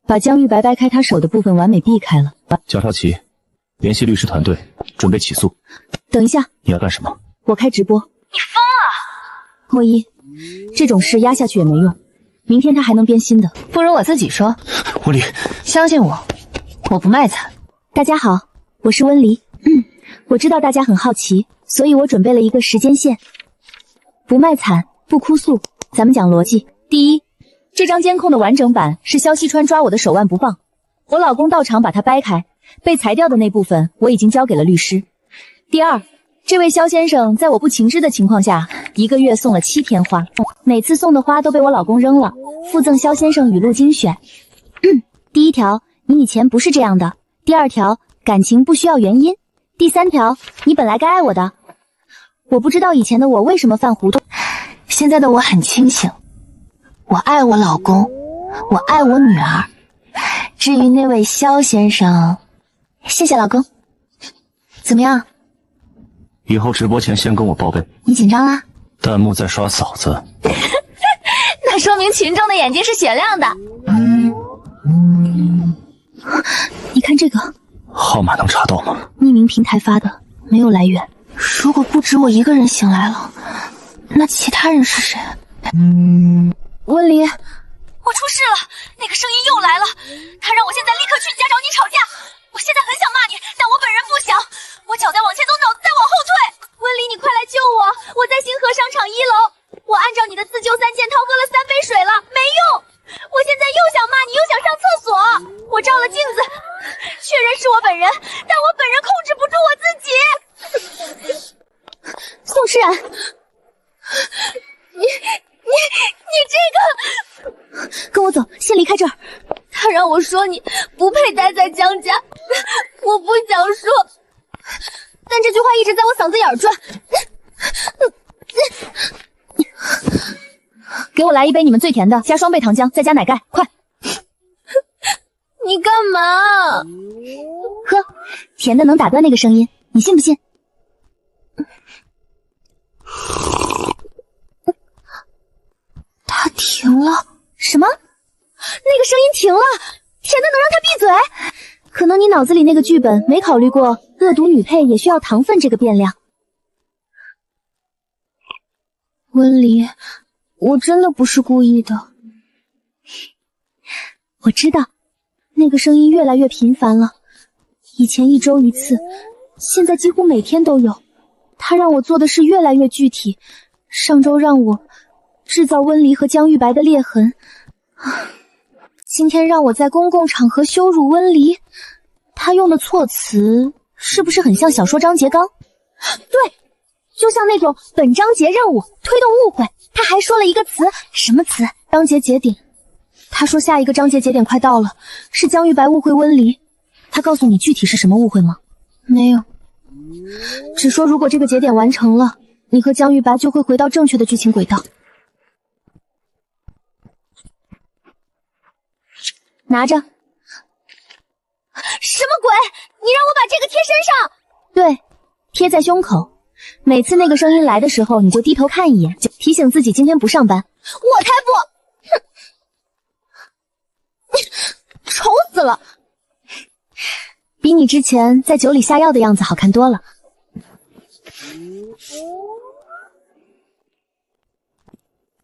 把江玉白掰开他手的部分完美避开了。蒋少奇，联系律师团队，准备起诉。等一下，你要干什么？我开直播。你疯了！莫一，这种事压下去也没用，明天他还能编新的。不如我自己说。温离，相信我，我不卖惨。大家好，我是温离。我知道大家很好奇，所以我准备了一个时间线。不卖惨，不哭诉，咱们讲逻辑。第一，这张监控的完整版是萧西川抓我的手腕不放，我老公到场把它掰开，被裁掉的那部分我已经交给了律师。第二，这位萧先生在我不情知的情况下，1个月送了7天花，每次送的花都被我老公扔了，附赠萧先生语录精选。第一条，你以前不是这样的。第二条，感情不需要原因。第三条，你本来该爱我的。我不知道以前的我为什么犯糊涂，现在的我很清醒。我爱我老公，我爱我女儿。至于那位萧先生，谢谢老公。怎么样？以后直播前先跟我报备。你紧张啦？弹幕在刷嫂子。那说明群众的眼睛是雪亮的。你看这个号码能查到吗？匿名平台发的，没有来源。如果不止我一个人醒来了，那其他人是谁？温离，我出事了，那个声音又来了，他让我现在立刻去你家找你吵架。我现在很想骂你，但我本人不想。我脚在往前走，脑子在往后退。温离，你快来救我！我在星河商场1楼，我按照你的自救3件套喝了3杯水了，没用。我现在又想骂你，又想上厕所。我照了镜子，确认是我本人，但我本人控制不住我自己。宋诗然，你这个，跟我走，先离开这儿。他让我说你不配待在江家，我不想说，但这句话一直在我嗓子眼转。给我来一杯你们最甜的，加双倍糖浆，再加奶盖，快！你干嘛？喝，甜的能打断那个声音，你信不信？他停了。什么？那个声音停了，甜的能让他闭嘴？可能你脑子里那个剧本没考虑过，恶毒女配也需要糖分这个变量。温离，我真的不是故意的。我知道，那个声音越来越频繁了，以前1周1次，现在几乎每天都有。他让我做的事越来越具体，上周让我制造温离和江玉白的裂痕，今天让我在公共场合羞辱温离。他用的措辞是不是很像小说章节纲？对，就像那种本章节任务推动误会。他还说了一个词，什么词？章节节点。他说下一个章节节点快到了，是江玉白误会温离。他告诉你具体是什么误会吗？没有，只说如果这个节点完成了，你和江玉白就会回到正确的剧情轨道。拿着。什么鬼？你让我把这个贴身上？对，贴在胸口。每次那个声音来的时候，你就低头看一眼，就提醒自己今天不上班。我才不！哼，丑死了！比你之前在酒里下药的样子好看多了。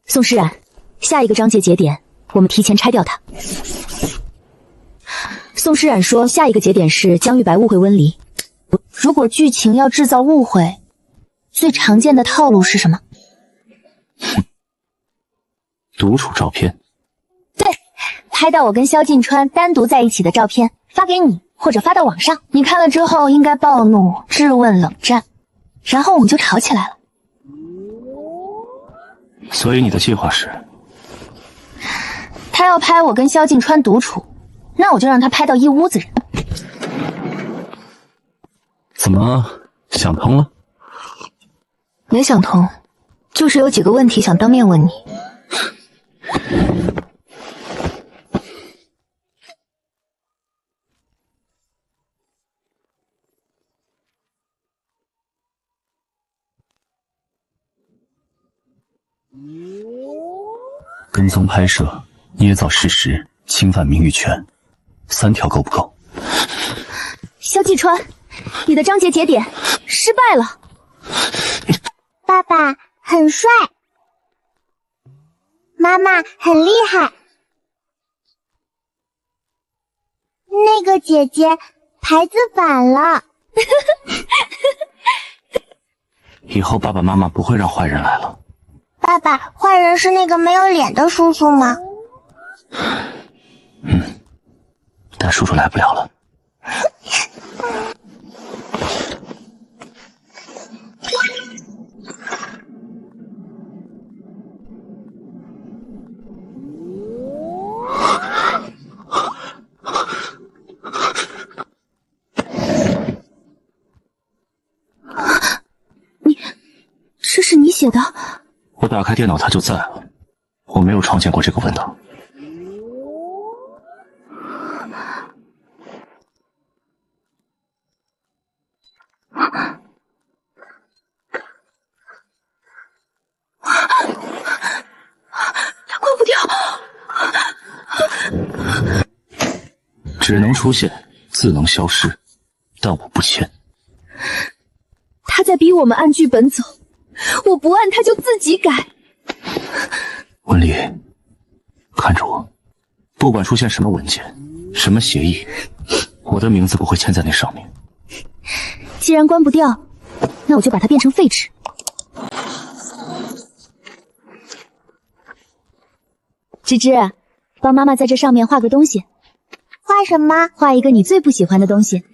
宋诗然，下一个章节节点，我们提前拆掉它。宋诗然说，下一个节点是江玉白误会温离。如果剧情要制造误会，最常见的套路是什么？独处照片。对，拍到我跟萧劲川单独在一起的照片，发给你，或者发到网上。你看了之后应该暴怒、质问、冷战，然后我们就吵起来了。所以你的计划是？他要拍我跟萧劲川独处，那我就让他拍到一屋子人。怎么想通了？没想通，就是有几个问题想当面问你。跟踪拍摄、捏造事实、侵犯名誉权，3条够不够？萧劲川，你的章节节点失败了。爸爸很帅，妈妈很厉害，那个姐姐牌子反了。以后爸爸妈妈不会让坏人来了。爸爸，坏人是那个没有脸的叔叔吗？但叔叔来不了了。这是你写的？我打开电脑，它就在了。我没有创建过这个文档。它关不掉。只能出现，自能消失，但我不签。他在逼我们按剧本走，我不按他就自己改。温离，看着我，不管出现什么文件、什么协议，我的名字不会签在那上面。既然关不掉，那我就把它变成废纸。芝芝，帮妈妈在这上面画个东西。画什么？画一个你最不喜欢的东西。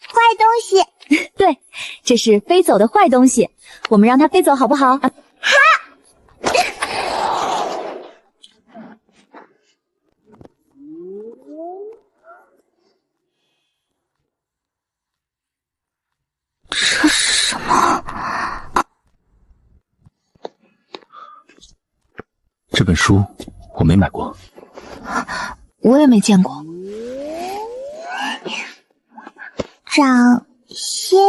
坏东西。对，这是飞走的坏东西，我们让它飞走好不好？哈！这是什么？这本书我没买过，我也没见过。掌心。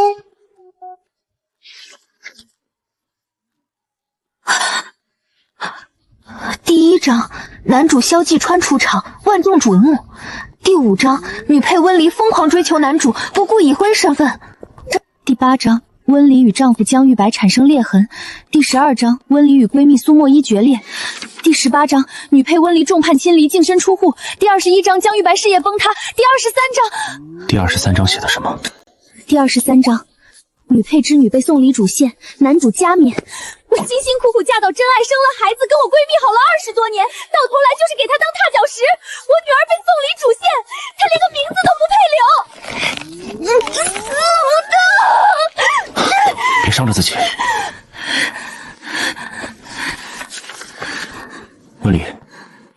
第1章，男主萧继川出场，万众瞩目。第5章，女配温离疯狂追求男主，不顾已婚身份。第8章，温离与丈夫江玉白产生裂痕。第12章，温离与闺蜜苏墨依决裂。第18章，女配温离众叛亲离，净身出户。第21章，江玉白事业崩塌。第23章写的什么？第23章，女配之女被送离主线，男主加冕。我辛辛苦苦嫁到真爱，生了孩子，跟我闺蜜好了20多年，到头来就是给她当踏脚石。我女儿被送离主线，她连个名字都不配留。别伤着自己。温离，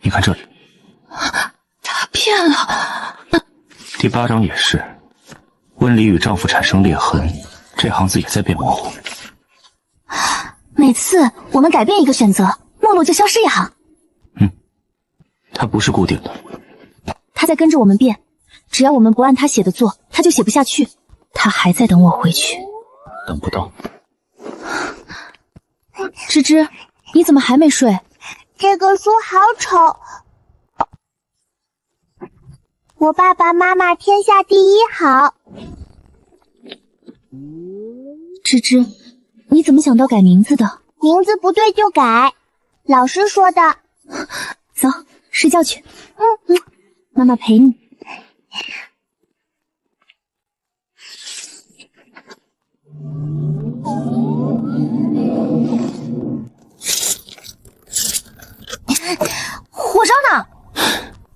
你看这里。他骗了。第8章也是，温离与丈夫产生裂痕，这行字也在变模糊。每次我们改变一个选择，目录就消失一行。它不是固定的，他在跟着我们变，只要我们不按他写的做，他就写不下去。他还在等我回去，等不到。芝芝，你怎么还没睡？这个书好丑，我爸爸妈妈天下第一好。芝芝，你怎么想到改名字的？名字不对就改，老师说的。走，睡觉去。妈妈陪你。火烧呢？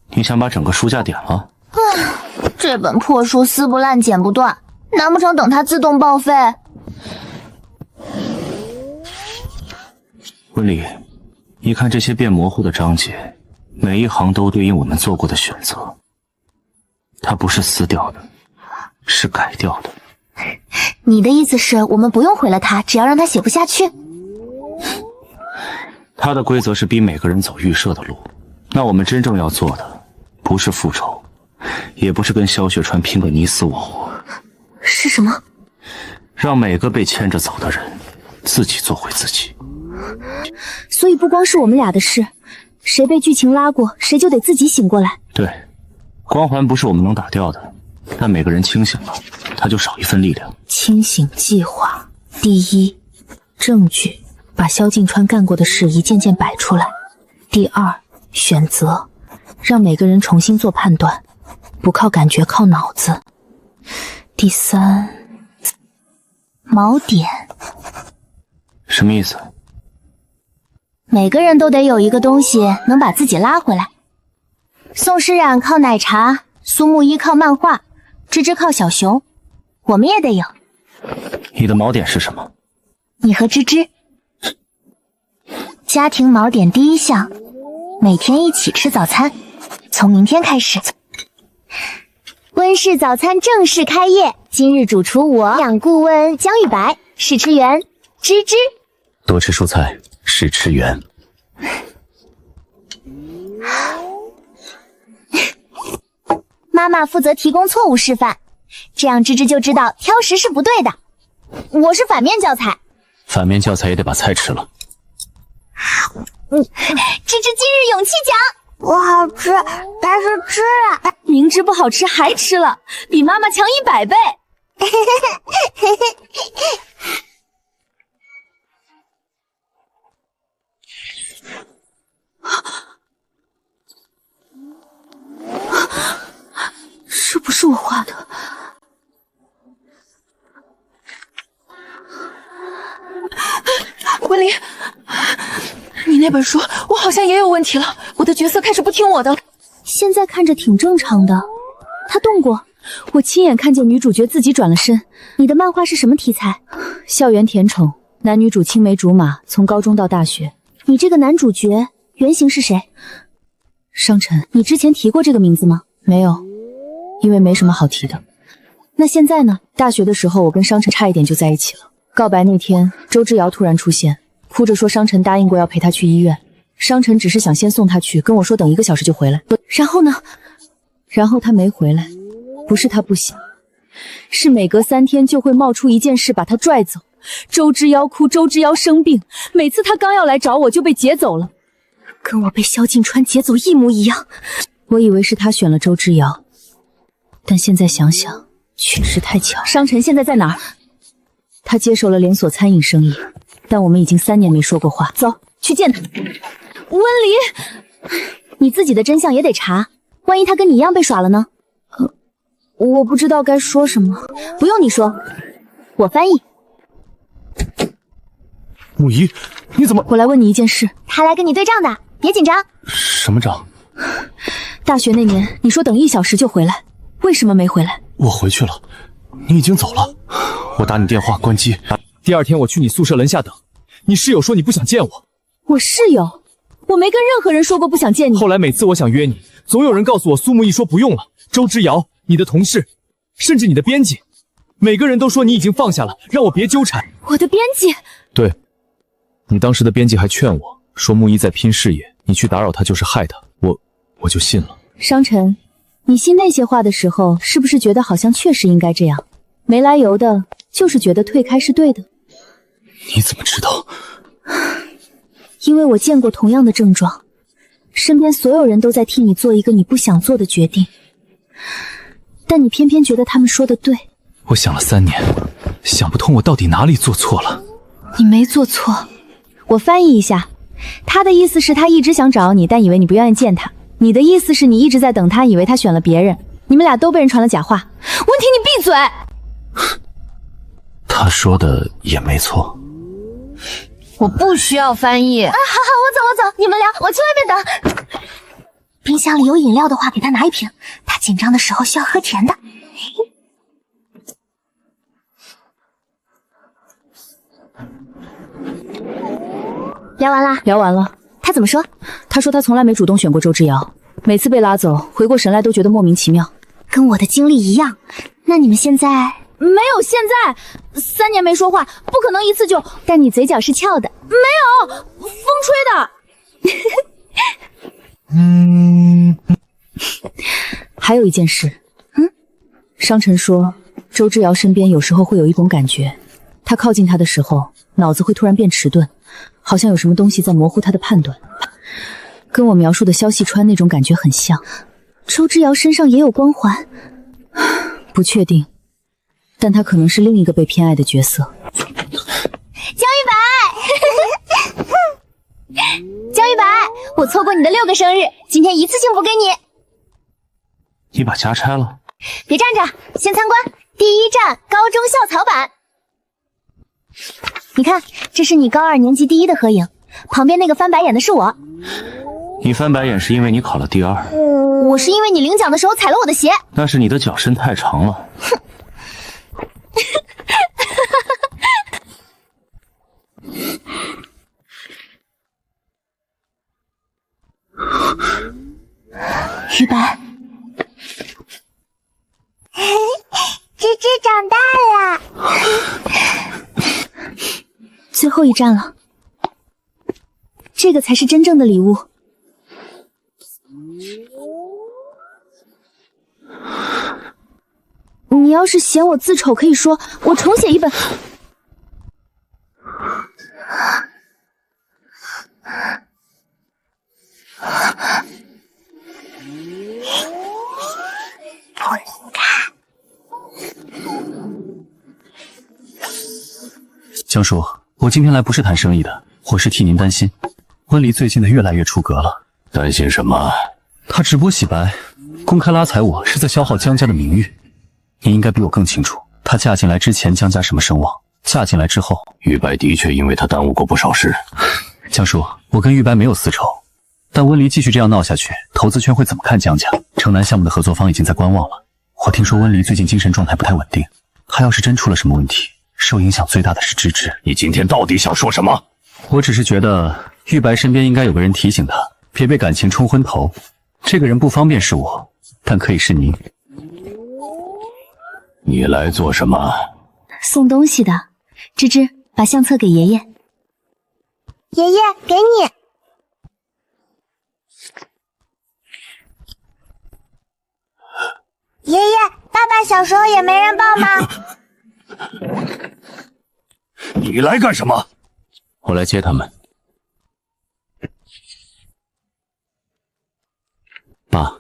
你想把整个书架点了？这本破书撕不烂剪不断，难不成等它自动报废？温里，你看这些变模糊的章节，每一行都对应我们做过的选择。它不是撕掉的，是改掉的。你的意思是我们不用毁了它，只要让它写不下去？它的规则是逼每个人走预设的路。那我们真正要做的，不是复仇，也不是跟萧雪川拼个你死我活。是什么？让每个被牵着走的人，自己做回自己。所以不光是我们俩的事，谁被剧情拉过，谁就得自己醒过来。对，光环不是我们能打掉的，但每个人清醒了，他就少一份力量。清醒计划：第一，证据，把萧敬川干过的事一件件摆出来；第二，选择，让每个人重新做判断，不靠感觉，靠脑子；第三，锚点。什么意思？每个人都得有一个东西能把自己拉回来。宋诗冉靠奶茶，苏木一靠漫画，芝芝靠小熊，我们也得有。你的锚点是什么？你和芝芝。家庭锚点第一项，每天一起吃早餐，从明天开始。温氏早餐正式开业，今日主厨我，营养顾问江玉白，试吃员芝芝。多吃蔬菜，少吃圆。妈妈负责提供错误示范，这样芝芝就知道挑食是不对的。我是反面教材，反面教材也得把菜吃了。芝芝今日勇气奖，不好吃，但是吃了。明知不好吃还吃了，比妈妈强100倍。这不是我画的。温离，你那本书我好像也有问题了，我的角色开始不听我的了。现在看着挺正常的，他动过，我亲眼看见女主角自己转了身。你的漫画是什么题材？校园甜宠，男女主青梅竹马，从高中到大学。你这个男主角原型是谁？商尘。你之前提过这个名字吗？没有，因为没什么好提的。那现在呢？大学的时候我跟商尘差一点就在一起了。告白那天，周之遥突然出现，哭着说商尘答应过要陪他去医院。商尘只是想先送他去，跟我说等1个小时就回来。然后呢？然后他没回来，不是他不想，是每隔3天就会冒出一件事把他拽走。周之遥哭，周之遥生病，每次他刚要来找我就被劫走了，跟我被萧敬川劫走一模一样。我以为是他选了周之遥，但现在想想确实太巧。商尘现在在哪儿？他接手了连锁餐饮生意，但我们已经3年没说过话。走，去见他。温离，你自己的真相也得查，万一他跟你一样被耍了呢？我不知道该说什么。不用你说，我翻译。木仪，你怎么？我来问你一件事。他来跟你对账的，别紧张。什么账？大学那年，你说等1小时就回来，为什么没回来？我回去了，你已经走了。我打你电话关机。第2天我去你宿舍楼下等，你室友说你不想见我。我室友？我没跟任何人说过不想见你。后来每次我想约你，总有人告诉我苏木易说不用了。周之遥，你的同事，甚至你的编辑，每个人都说你已经放下了，让我别纠缠。我的编辑，对，你当时的编辑还劝我说木一在拼事业，你去打扰他就是害他，我就信了。商尘，你信那些话的时候，是不是觉得好像确实应该这样？没来由的，就是觉得退开是对的。你怎么知道？因为我见过同样的症状，身边所有人都在替你做一个你不想做的决定，但你偏偏觉得他们说的对。我想了3年，想不通我到底哪里做错了。你没做错，我翻译一下，他的意思是他一直想找你，但以为你不愿意见他。你的意思是你一直在等他，以为他选了别人，你们俩都被人传了假话。温婷，你闭嘴！他说的也没错。我不需要翻译。好，我走，你们聊，我去外面等。冰箱里有饮料的话，给他拿1瓶。他紧张的时候需要喝甜的。聊完啦？聊完了。他怎么说？他说他从来没主动选过周之遥，每次被拉走，回过神来都觉得莫名其妙。跟我的经历一样。那你们现在？没有，现在3年没说话，不可能一次就。但你嘴角是翘的。没有，风吹的。还有一件事，商尘说周之遥身边有时候会有一种感觉，他靠近他的时候，脑子会突然变迟钝，好像有什么东西在模糊他的判断，跟我描述的萧细川那种感觉很像。周之遥身上也有光环，不确定，但他可能是另一个被偏爱的角色。江玉白，江玉白，我错过你的6个生日，今天一次性补给你。你把家拆了？别站着，先参观第1站高中校草版。你看，这是你高2年级第1的合影，旁边那个翻白眼的是我。你翻白眼是因为你考了第2。我是因为你领奖的时候踩了我的鞋。那是你的脚伸太长了。玉白，芝芝长大了。最后1站了，这个才是真正的礼物。你要是嫌我字丑，可以说我重写一本。江叔，我今天来不是谈生意的，我是替您担心。温离最近的越来越出格了。担心什么？他直播洗白，公开拉踩我，是在消耗江家的名誉。你应该比我更清楚，她嫁进来之前江家什么声望，嫁进来之后，玉白的确因为她耽误过不少事。江叔，我跟玉白没有私仇，但温离继续这样闹下去，投资圈会怎么看江家？城南项目的合作方已经在观望了。我听说温离最近精神状态不太稳定，他要是真出了什么问题，受影响最大的是芝芝。你今天到底想说什么？我只是觉得玉白身边应该有个人提醒他，别被感情冲昏头。这个人不方便是我，但可以是您。你来做什么？送东西的。芝芝，把相册给爷爷。爷爷，给你。爷爷，爸爸小时候也没人抱吗？你来干什么？我来接他们。爸，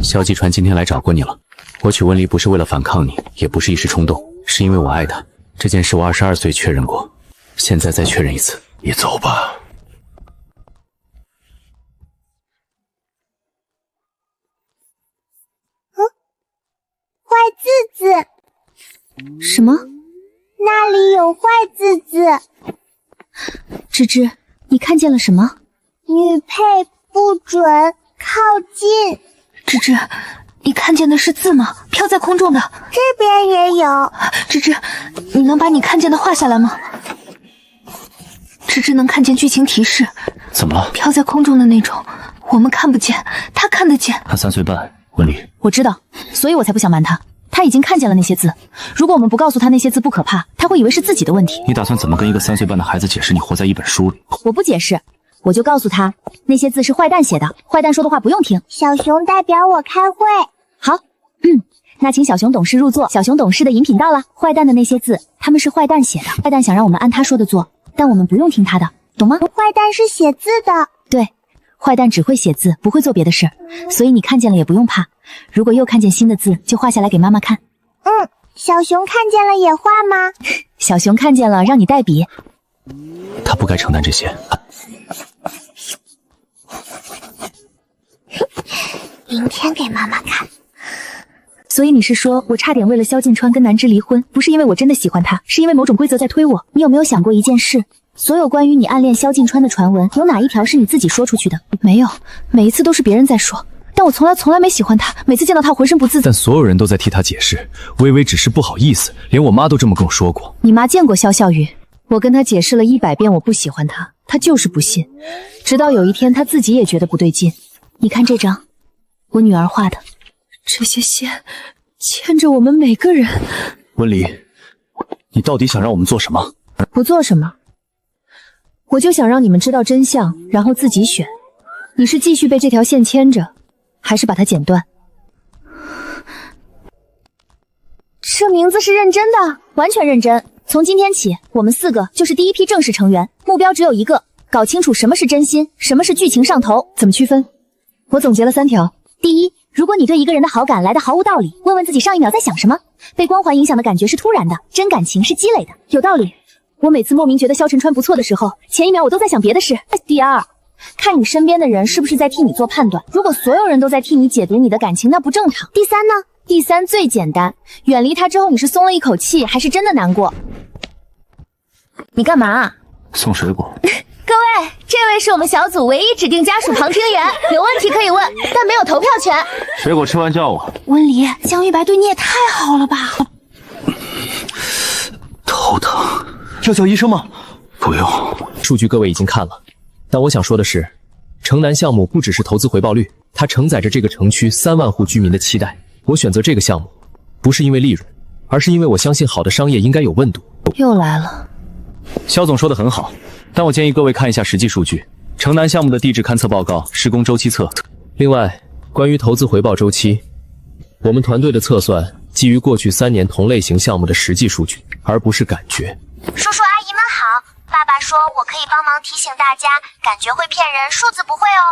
萧继传今天来找过你了。我娶温离不是为了反抗你，也不是一时冲动，是因为我爱她。这件事我22岁确认过，现在再确认一次。你走吧。坏字字。什么？那里有坏字字。芝芝，你看见了什么？女配不准靠近。芝芝，你看见的是字吗？飘在空中的。这边也有。芝芝，你能把你看见的画下来吗？芝芝能看见剧情提示。怎么了？飘在空中的那种，我们看不见，他看得见。他3岁半，温离。我知道，所以我才不想瞒他。他已经看见了那些字。如果我们不告诉他那些字不可怕，他会以为是自己的问题。你打算怎么跟一个3岁半的孩子解释你活在一本书里？我不解释，我就告诉他那些字是坏蛋写的，坏蛋说的话不用听。小熊代表我开会。好，那请小熊董事入座。小熊董事的饮品到了。坏蛋的那些字，他们是坏蛋写的，坏蛋想让我们按他说的做，但我们不用听他的，懂吗？坏蛋是写字的。对，坏蛋只会写字，不会做别的事，所以你看见了也不用怕。如果又看见新的字，就画下来给妈妈看。小熊看见了也画吗？小熊看见了，让你代笔。他不该承担这些。明天给妈妈看。所以你是说我差点为了萧敬川跟南芝离婚，不是因为我真的喜欢他，是因为某种规则在推我。你有没有想过一件事？所有关于你暗恋萧敬川的传闻，有哪一条是你自己说出去的？没有，每一次都是别人在说，但我从来没喜欢他，每次见到他浑身不自在。但所有人都在替他解释，微微只是不好意思，连我妈都这么跟我说过。你妈见过萧笑雨？我跟她解释了100遍我不喜欢他，他就是不信，直到有一天他自己也觉得不对劲。你看这张，我女儿画的，这些线牵着我们每个人。温离，你到底想让我们做什么？不做什么，我就想让你们知道真相，然后自己选。你是继续被这条线牵着，还是把它剪断？这名字是认真的，完全认真。从今天起，我们4个就是第一批正式成员，目标只有一个，搞清楚什么是真心，什么是剧情上头。怎么区分？我总结了3条。第一，如果你对一个人的好感来得毫无道理，问问自己上一秒在想什么。被光环影响的感觉是突然的，真感情是积累的，有道理。我每次莫名觉得萧晨川不错的时候，前一秒我都在想别的事。第二，看你身边的人是不是在替你做判断，如果所有人都在替你解读你的感情，那不正常。第三呢？第三最简单，远离他之后你是松了一口气，还是真的难过？你干嘛？送水果。各位，这位是我们小组唯一指定家属旁听员，有问题可以问，但没有投票权。水果吃完叫我。温离，江玉白对你也太好了吧？头疼，要叫医生吗？不用。数据各位已经看了，但我想说的是，城南项目不只是投资回报率，它承载着这个城区3万户居民的期待。我选择这个项目，不是因为利润，而是因为我相信好的商业应该有温度。又来了。肖总说的很好，但我建议各位看一下实际数据，城南项目的地质勘测报告、施工周期测。另外，关于投资回报周期，我们团队的测算基于过去3年同类型项目的实际数据，而不是感觉。叔叔阿姨们好，爸爸说我可以帮忙提醒大家，感觉会骗人，数字不会哦。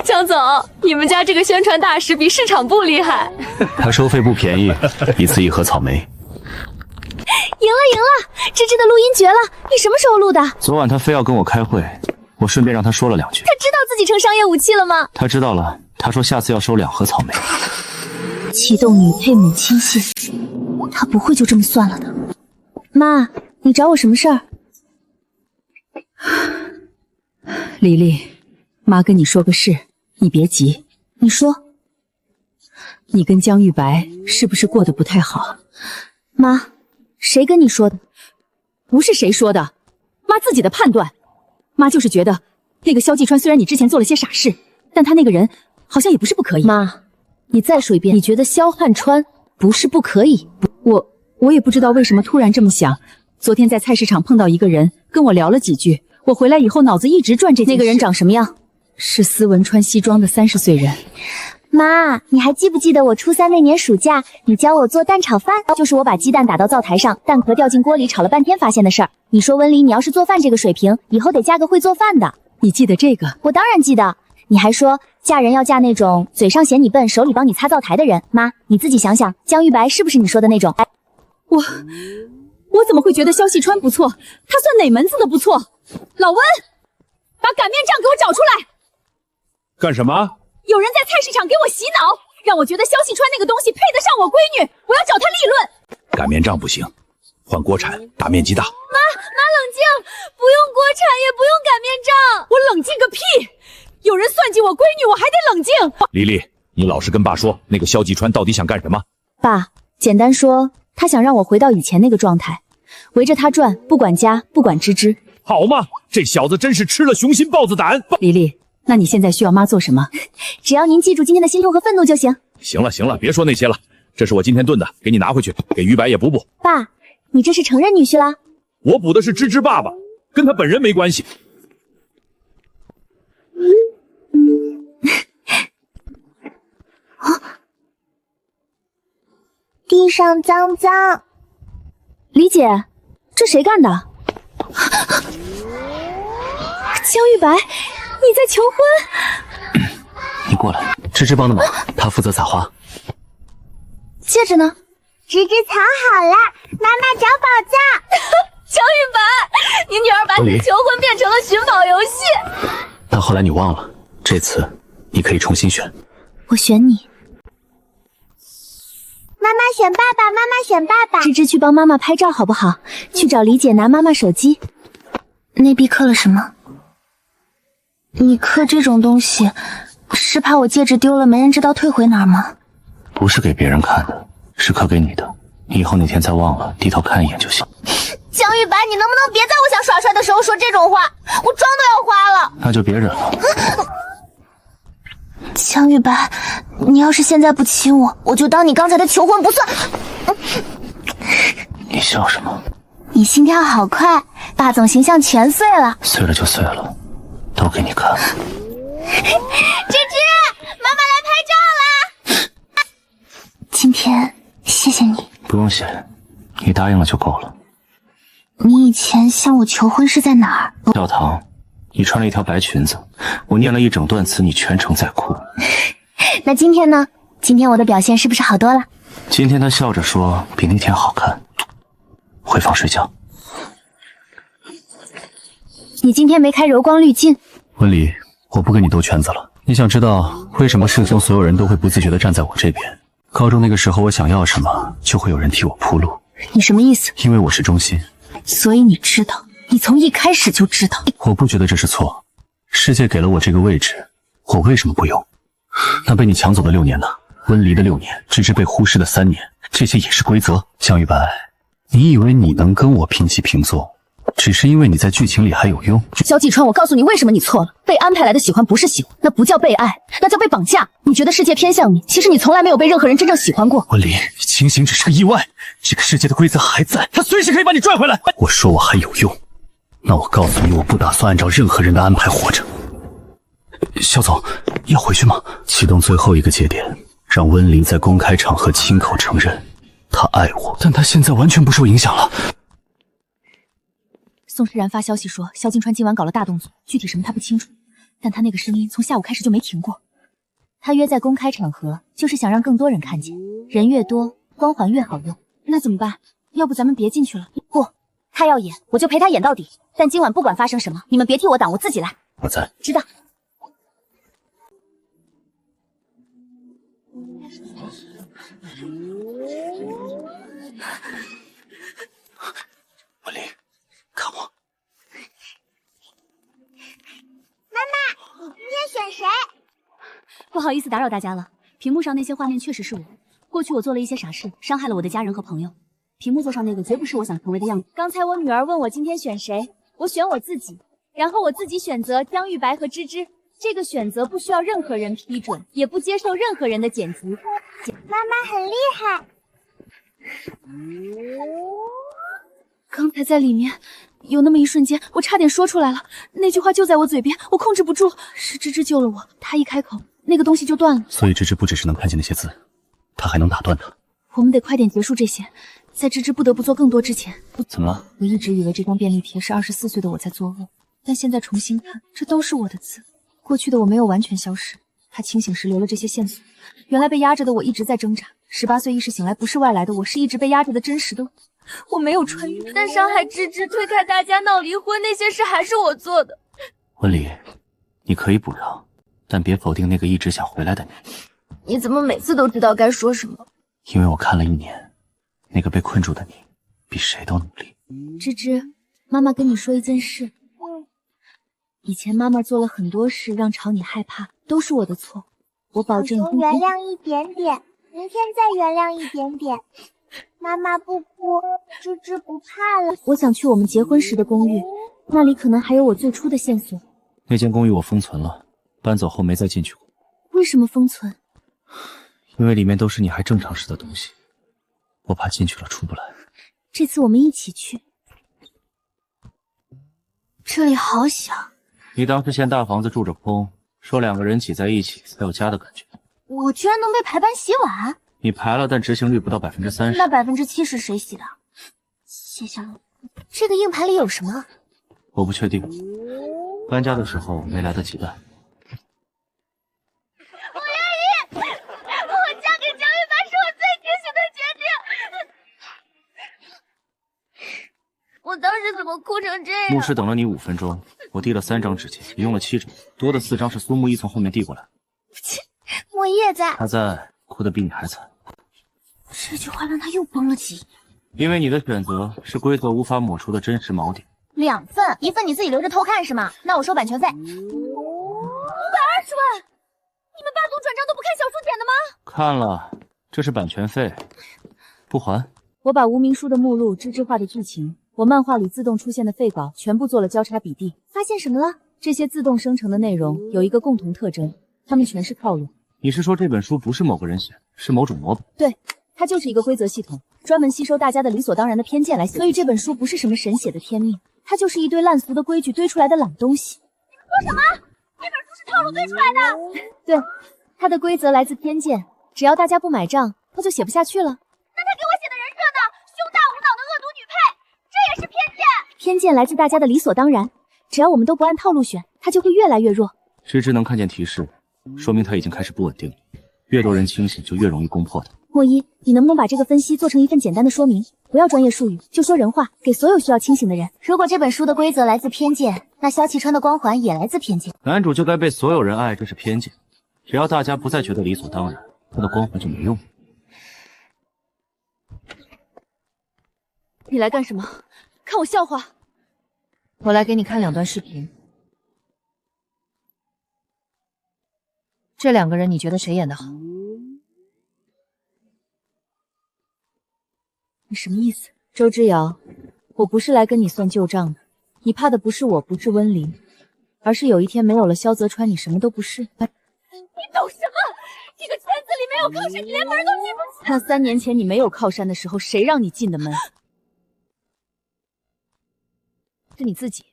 江总，你们家这个宣传大使比市场部厉害。他收费不便宜，一次1盒草莓。赢了，芝芝的录音绝了！你什么时候录的？昨晚他非要跟我开会，我顺便让他说了2句。他知道自己成商业武器了吗？他知道了，他说下次要收2盒草莓。启动女配母亲线，他不会就这么算了的。妈，你找我什么事儿？黎黎，妈跟你说个事，你别急。你说。你跟江玉白是不是过得不太好？妈，谁跟你说的？不是谁说的，妈自己的判断。妈就是觉得那个萧继川虽然你之前做了些傻事，但他那个人好像也不是不可以。妈，你再说一遍，你觉得萧汉川不是不可以？我也不知道为什么突然这么想。昨天在菜市场碰到一个人，跟我聊了几句。我回来以后脑子一直转这件事。那个人长什么样？是斯文穿西装的30岁人。妈，你还记不记得我初3那年暑假，你教我做蛋炒饭？就是我把鸡蛋打到灶台上，蛋壳掉进锅里炒了半天发现的事儿。你说温离，你要是做饭这个水平，以后得嫁个会做饭的。你记得这个？我当然记得。你还说嫁人要嫁那种嘴上嫌你笨，手里帮你擦灶台的人。妈，你自己想想，江玉白是不是你说的那种？我怎么会觉得萧细川不错？他算哪门子的不错？老温，把擀面杖给我找出来！干什么？有人在菜市场给我洗脑，让我觉得萧细川那个东西配得上我闺女，我要找他立论。擀面杖不行，换国产大面积大。妈冷静，不用国产也不用擀面杖。我冷静个屁！有人算计我闺女，我还得冷静。黎黎，你老实跟爸说，那个萧继川到底想干什么？爸，简单说，他想让我回到以前那个状态，围着他转，不管家，不管芝芝。好嘛，这小子真是吃了雄心豹子胆。黎黎，那你现在需要妈做什么？只要您记住今天的心痛和愤怒就行。行了，别说那些了，这是我今天炖的，给你拿回去，给于白也补补。爸，你这是承认女婿了？我补的是芝芝爸爸，跟他本人没关系。地上脏脏。李姐，这谁干的？江玉白，你在求婚？你过来，芝芝帮的忙，她负责撒花。戒指呢？芝芝藏好了，妈妈找宝藏。江玉白，你女儿把你的求婚变成了寻宝游戏。但后来你忘了，这次你可以重新选。我选你。妈妈选爸爸，妈妈选爸爸。芝芝去帮妈妈拍照好不好？去找李姐拿妈妈手机。那币刻了什么？你刻这种东西，是怕我戒指丢了没人知道退回哪儿吗？不是给别人看的，是刻给你的。你以后哪天再忘了，低头看一眼就行。江玉白，你能不能别在我想耍帅的时候说这种话？我妆都要花了。那就别忍了。江玉白，你要是现在不亲我，我就当你刚才的求婚不算。你笑什么？你心跳好快，霸总形象全碎了。碎了就碎了，都给你看。芝芝，妈妈来拍照啦！今天谢谢你。不用谢，你答应了就够了。你以前向我求婚是在哪儿？教堂，你穿了一条白裙子，我念了一整段词，你全程在哭。那今天呢？今天我的表现是不是好多了？今天他笑着说比那天好看。回房睡觉。你今天没开柔光滤镜。文离，我不跟你兜圈子了。你想知道为什么世中所有人都会不自觉地站在我这边？高中那个时候，我想要什么，就会有人替我铺路。你什么意思？因为我是中心。所以你知道，你从一开始就知道。我不觉得这是错，世界给了我这个位置，我为什么不用？那被你抢走的6年呢？温离的6年，芝芝被忽视的3年，这些也是规则。江玉白，你以为你能跟我平起平坐，只是因为你在剧情里还有用？萧季川，我告诉你为什么你错了。被安排来的喜欢不是喜欢，那不叫被爱，那叫被绑架。你觉得世界偏向你，其实你从来没有被任何人真正喜欢过。温离，清醒只是个意外，这个世界的规则还在，他随时可以把你拽回来。我说我还有用，那我告诉你，我不打算按照任何人的安排活着。萧总，要回去吗？启动最后一个节点，让温离在公开场合亲口承认他爱我，但他现在完全不受影响了。宋诗然发消息说，萧金川今晚搞了大动作，具体什么他不清楚，但他那个声音从下午开始就没停过。他约在公开场合，就是想让更多人看见，人越多，光环越好用。那怎么办？要不咱们别进去了？不，他要演，我就陪他演到底。但今晚不管发生什么，你们别替我挡，我自己来。我在。知道。文离，看我。妈妈，你今天选谁？不好意思打扰大家了，屏幕上那些画面确实是我。过去我做了一些傻事，伤害了我的家人和朋友。屏幕座上那个绝不是我想成为的样子。刚才我女儿问我今天选谁，我选我自己，然后我自己选择江玉白和芝芝。这个选择不需要任何人批准，也不接受任何人的剪辑。妈妈很厉害。刚才在里面有那么一瞬间，我差点说出来了，那句话就在我嘴边，我控制不住。是芝芝救了我，她一开口，那个东西就断了。所以芝芝不只是能看见那些字，她还能打断它。我们得快点结束这些，在芝芝不得不做更多之前。怎么了？我一直以为这张便利贴是24岁的我在作恶，但现在重新看，这都是我的字。过去的我没有完全消失，他清醒时留了这些线索。原来被压着的我一直在挣扎，18岁意识醒来不是外来的我，是一直被压着的真实的我。我没有穿越，但伤害芝芝、推开大家、闹离婚那些事还是我做的。温离，你可以补偿，但别否定那个一直想回来的你。你怎么每次都知道该说什么？因为我看了1年，那个被困住的你，比谁都努力。芝芝，妈妈跟你说一件事。以前妈妈做了很多事让朝你害怕，都是我的错。我保证从原谅一点点，明天再原谅一点点。妈妈不哭，芝芝不怕了。我想去我们结婚时的公寓，那里可能还有我最初的线索。那间公寓我封存了，搬走后没再进去过。为什么封存？因为里面都是你还正常时的东西，我怕进去了出不来。这次我们一起去。这里好小。你当时嫌大房子住着空，说2个人挤在一起才有家的感觉。我居然能被排班洗碗？你排了，但执行率不到30%。那70%谁洗的？谢谢了。这个硬盘里有什么？我不确定，搬家的时候没来得及带。我愿意，我嫁给江玉白是我最知心的决定。我当时怎么哭成这样？牧师等了你5分钟，我递了3张纸钱，你用了7张，多的4张是苏木一从后面递过来。莫一也在，他在，哭得比你还惨。这句话让他又崩了几。因为你的选择是规则无法抹除的真实锚点。2份，1份你自己留着偷看是吗？那我收版权费。520万，你们霸总转账都不看小数点的吗？看了，这是版权费，不还。我把无名书的目录、纸质化的剧情，我漫画里自动出现的废稿全部做了交叉比对。发现什么了？这些自动生成的内容有一个共同特征，它们全是套路。你是说这本书不是某个人写，是某种模板？对，它就是一个规则系统，专门吸收大家的理所当然的偏见来写。所以这本书不是什么神写的天命，它就是一堆烂俗的规矩堆出来的懒东西。你们说什么？这本书是套路堆出来的？对，它的规则来自偏见，只要大家不买账，它就写不下去了。那他给我写的人设呢？胸大无脑的恶毒女配，这也是偏见。偏见来自大家的理所当然，只要我们都不按套路选，它就会越来越弱。芝芝能看见提示，说明它已经开始不稳定了。越多人清醒，就越容易攻破它。莫一，你能不能把这个分析做成一份简单的说明？不要专业术语，就说人话，给所有需要清醒的人。如果这本书的规则来自偏见，那萧启川的光环也来自偏见。男主就该被所有人爱，这是偏见。只要大家不再觉得理所当然，他的光环就没用。你来干什么？看我笑话？我来给你看2段视频。这2个人，你觉得谁演得好？你什么意思？周之遥，我不是来跟你算旧账的。你怕的不是我不是温离，而是有一天没有了萧泽川，你什么都不是。你懂什么？这个圈子里没有靠山，你连门都进不去。那3年前你没有靠山的时候，谁让你进的门？是你自己。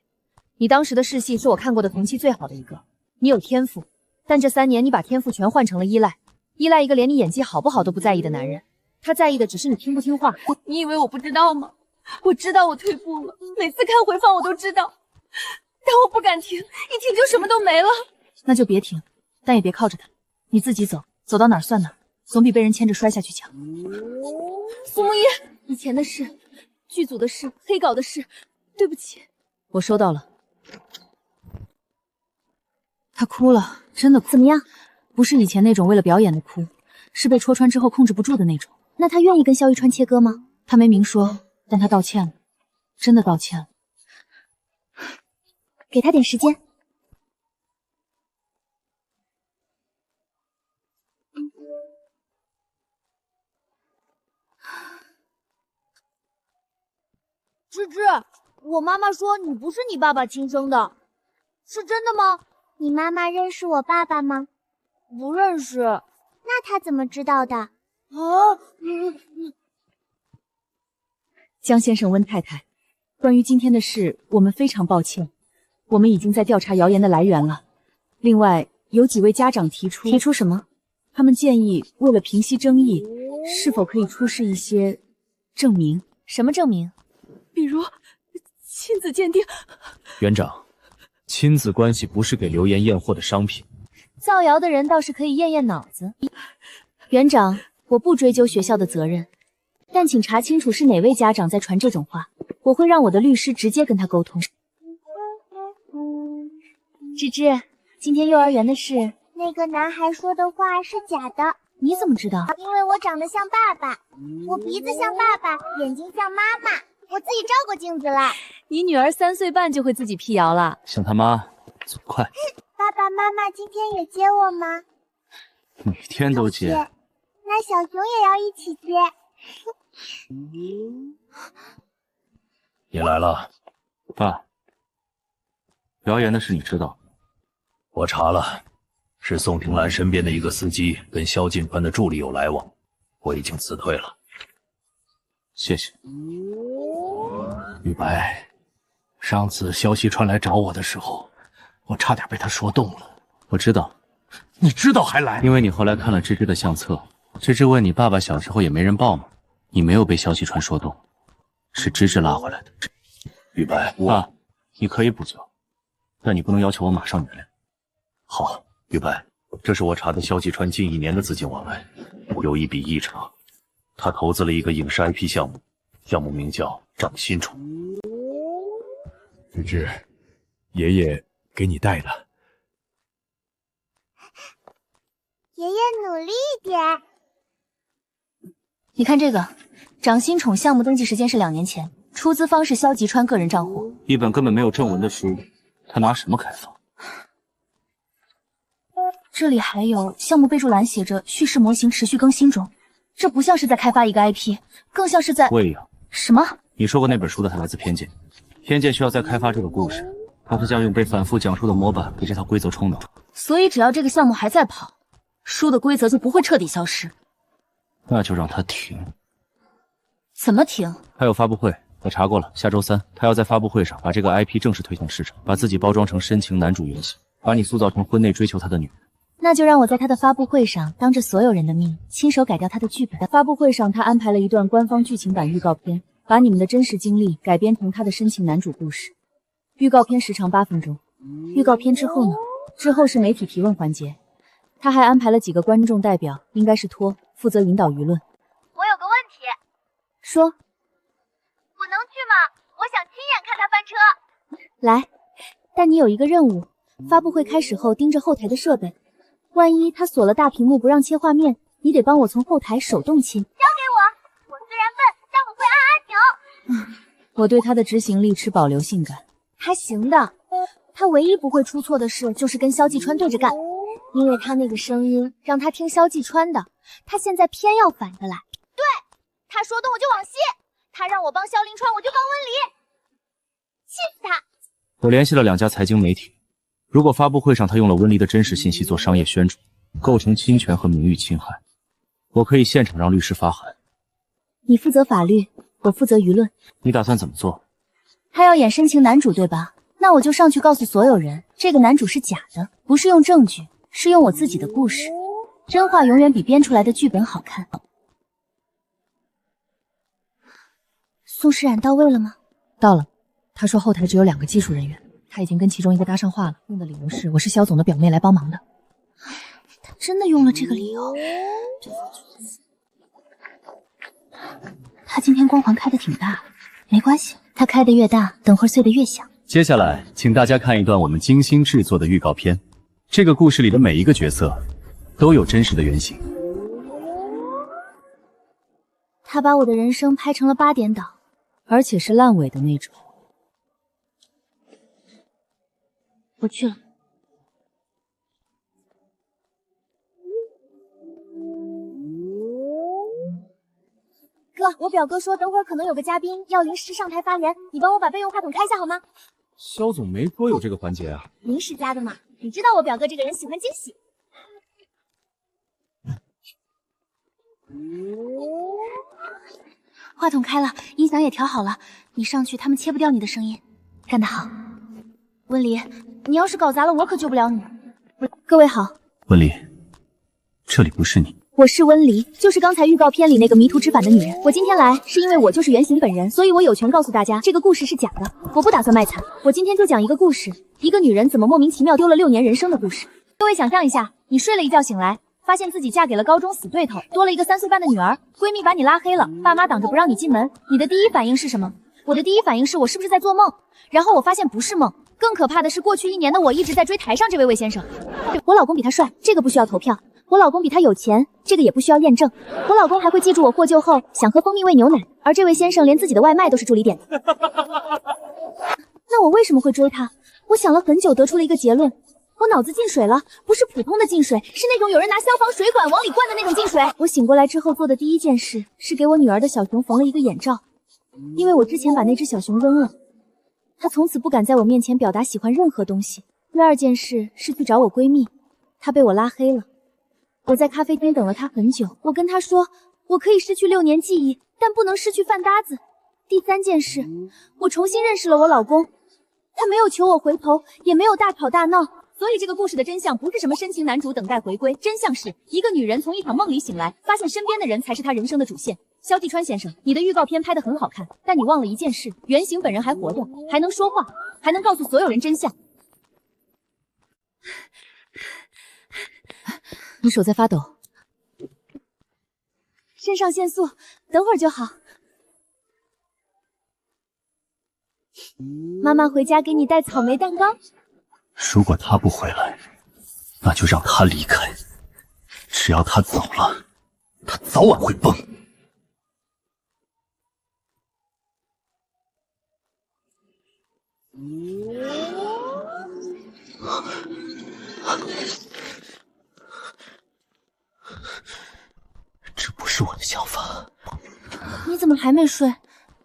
你当时的试戏是我看过的同期最好的一个。你有天赋，但这3年你把天赋全换成了依赖，依赖一个连你演技好不好都不在意的男人。他在意的只是你听不听话。你以为我不知道吗？我知道我退步了，每次看回放我都知道，但我不敢停，一停就什么都没了。那就别停，但也别靠着他，你自己走，走到哪儿算哪儿，总比被人牵着摔下去强。苏木一，以前的事，剧组的事，黑稿的事，对不起。我收到了。他哭了，真的哭。怎么样？不是以前那种为了表演的哭，是被戳穿之后控制不住的那种。那他愿意跟萧玉川切割吗？他没明说，但他道歉了，真的道歉了。给他点时间。芝芝，我妈妈说你不是你爸爸亲生的，是真的吗？你妈妈认识我爸爸吗？不认识。那她怎么知道的？江先生、温太太，关于今天的事，我们非常抱歉，我们已经在调查谣言的来源了。另外，有几位家长提出什么？他们建议为了平息争议，是否可以出示一些证明？什么证明？比如亲子鉴定。园长，亲子关系不是给流言验货的商品。造谣的人倒是可以验验脑子。园长，我不追究学校的责任，但请查清楚是哪位家长在传这种话，我会让我的律师直接跟他沟通。芝芝，今天幼儿园的事，那个男孩说的话是假的。你怎么知道？因为我长得像爸爸，我鼻子像爸爸，眼睛像妈妈，我自己照过镜子了。你女儿3岁半就会自己辟谣了，像他妈，走快！爸爸妈妈今天也接我吗？每天都接。那小熊也要一起接。你来了，爸。谣言的事你知道？我查了，是宋庭兰身边的一个司机跟萧锦川的助理有来往，我已经辞退了。谢谢。玉白，上次萧西川来找我的时候，我差点被他说动了。我知道。你知道还来？因为你后来看了芝芝的相册，芝芝问你爸爸小时候也没人抱吗？你没有被萧西川说动，是芝芝拉回来的。玉白，爸，你可以补救，但你不能要求我马上原谅。好，玉白，这是我查的萧继川近1年的资金往来，有一笔异常，他投资了一个影视 IP 项目，项目名叫《掌心虫》。芝芝，爷爷给你带的。爷爷努力一点。你看这个，掌心宠项目登记时间是2年前，出资方是萧吉川个人账户，一本根本没有正文的书，他拿什么开发？这里还有项目备注栏写着叙事模型持续更新中，这不像是在开发一个 IP， 更像是在喂养。什么？你说过那本书的它来自偏见，偏见需要再开发这个故事，它是将用被反复讲述的模板给这套规则冲脑。所以只要这个项目还在跑，书的规则就不会彻底消失。那就让它停。怎么停？还有发布会，我查过了，下周3他要在发布会上把这个 IP 正式推向市场，把自己包装成深情男主原型，把你塑造成婚内追求他的女人。那就让我在他的发布会上当着所有人的面亲手改掉他的剧本。发布会上他安排了一段官方剧情版预告片，把你们的真实经历改编成他的深情男主故事。预告片时长8分钟。预告片之后呢？之后是媒体提问环节，他还安排了几个观众代表，应该是托负责引导舆论。我有个问题。说。我能去吗？我想亲眼看他翻车。来，但你有一个任务，发布会开始后盯着后台的设备，万一他锁了大屏幕不让切画面，你得帮我从后台手动亲。交给我，我虽然笨，但我会按按钮。我对他的执行力持保留性感。还行的，他唯一不会出错的事就是跟萧继川对着干，因为他那个声音让他听萧继川的，他现在偏要反着来。对，他说动我就往西，他让我帮萧凌川我就帮温离，气死他！我联系了2家财经媒体，如果发布会上他用了温离的真实信息做商业宣传，构成侵权和名誉侵害，我可以现场让律师发函。你负责法律，我负责舆论。你打算怎么做？他要演深情男主对吧？那我就上去告诉所有人，这个男主是假的，不是用证据，是用我自己的故事。真话永远比编出来的剧本好看。宋诗冉到位了吗？到了，他说后台只有2个技术人员，他已经跟其中一个搭上话了，用的理由是我是萧总的表妹来帮忙的。他真的用了这个理由。他今天光环开得挺大，没关系，他开得越大，等会儿碎得越响。接下来，请大家看一段我们精心制作的预告片。这个故事里的每一个角色都有真实的原型。他把我的人生拍成了8点档，而且是烂尾的那种。我去了。哥，我表哥说等会儿可能有个嘉宾要临时上台发言，你帮我把备用话筒开一下好吗？萧总没说有这个环节啊。临时加的嘛，你知道我表哥这个人喜欢惊喜。话筒开了，音响也调好了，你上去他们切不掉你的声音，干得好。温离，你要是搞砸了我可救不了你。各位好。温离，这里不是你。我是温离，就是刚才预告片里那个迷途知返的女人。我今天来是因为我就是原型本人，所以我有权告诉大家这个故事是假的。我不打算卖惨，我今天就讲一个故事，一个女人怎么莫名其妙丢了6年人生的故事。各位想象一下，你睡了一觉醒来，发现自己嫁给了高中死对头，多了一个3岁半的女儿，闺蜜把你拉黑了，爸妈挡着不让你进门，你的第一反应是什么？我的第一反应是我是不是在做梦？然后我发现不是梦，更可怕的是过去1年的我一直在追台上这位魏先生。我老公比他帅，这个不需要投票。我老公比他有钱，这个也不需要验证。我老公还会记住我获救后想喝蜂蜜味牛奶，而这位先生连自己的外卖都是助理点的。那我为什么会追他？我想了很久，得出了一个结论：我脑子进水了，不是普通的进水，是那种有人拿消防水管往里灌的那种进水。我醒过来之后做的第一件事是给我女儿的小熊缝了一个眼罩，因为我之前把那只小熊扔了，她从此不敢在我面前表达喜欢任何东西。第二件事是去找我闺蜜。他被我拉黑了。我在咖啡厅等了他很久，我跟他说，我可以失去6年记忆，但不能失去饭搭子。第3件事，我重新认识了我老公，他没有求我回头，也没有大吵大闹。所以这个故事的真相不是什么深情男主等待回归，真相是一个女人从一场梦里醒来，发现身边的人才是她人生的主线。萧继川先生，你的预告片拍得很好看，但你忘了一件事，原型本人还活着，还能说话，还能告诉所有人真相。你手在发抖，肾上腺素，等会儿就好。妈妈回家给你带草莓蛋糕。如果他不回来，那就让他离开。只要他走了，他早晚会崩。这不是我的想法。你怎么还没睡？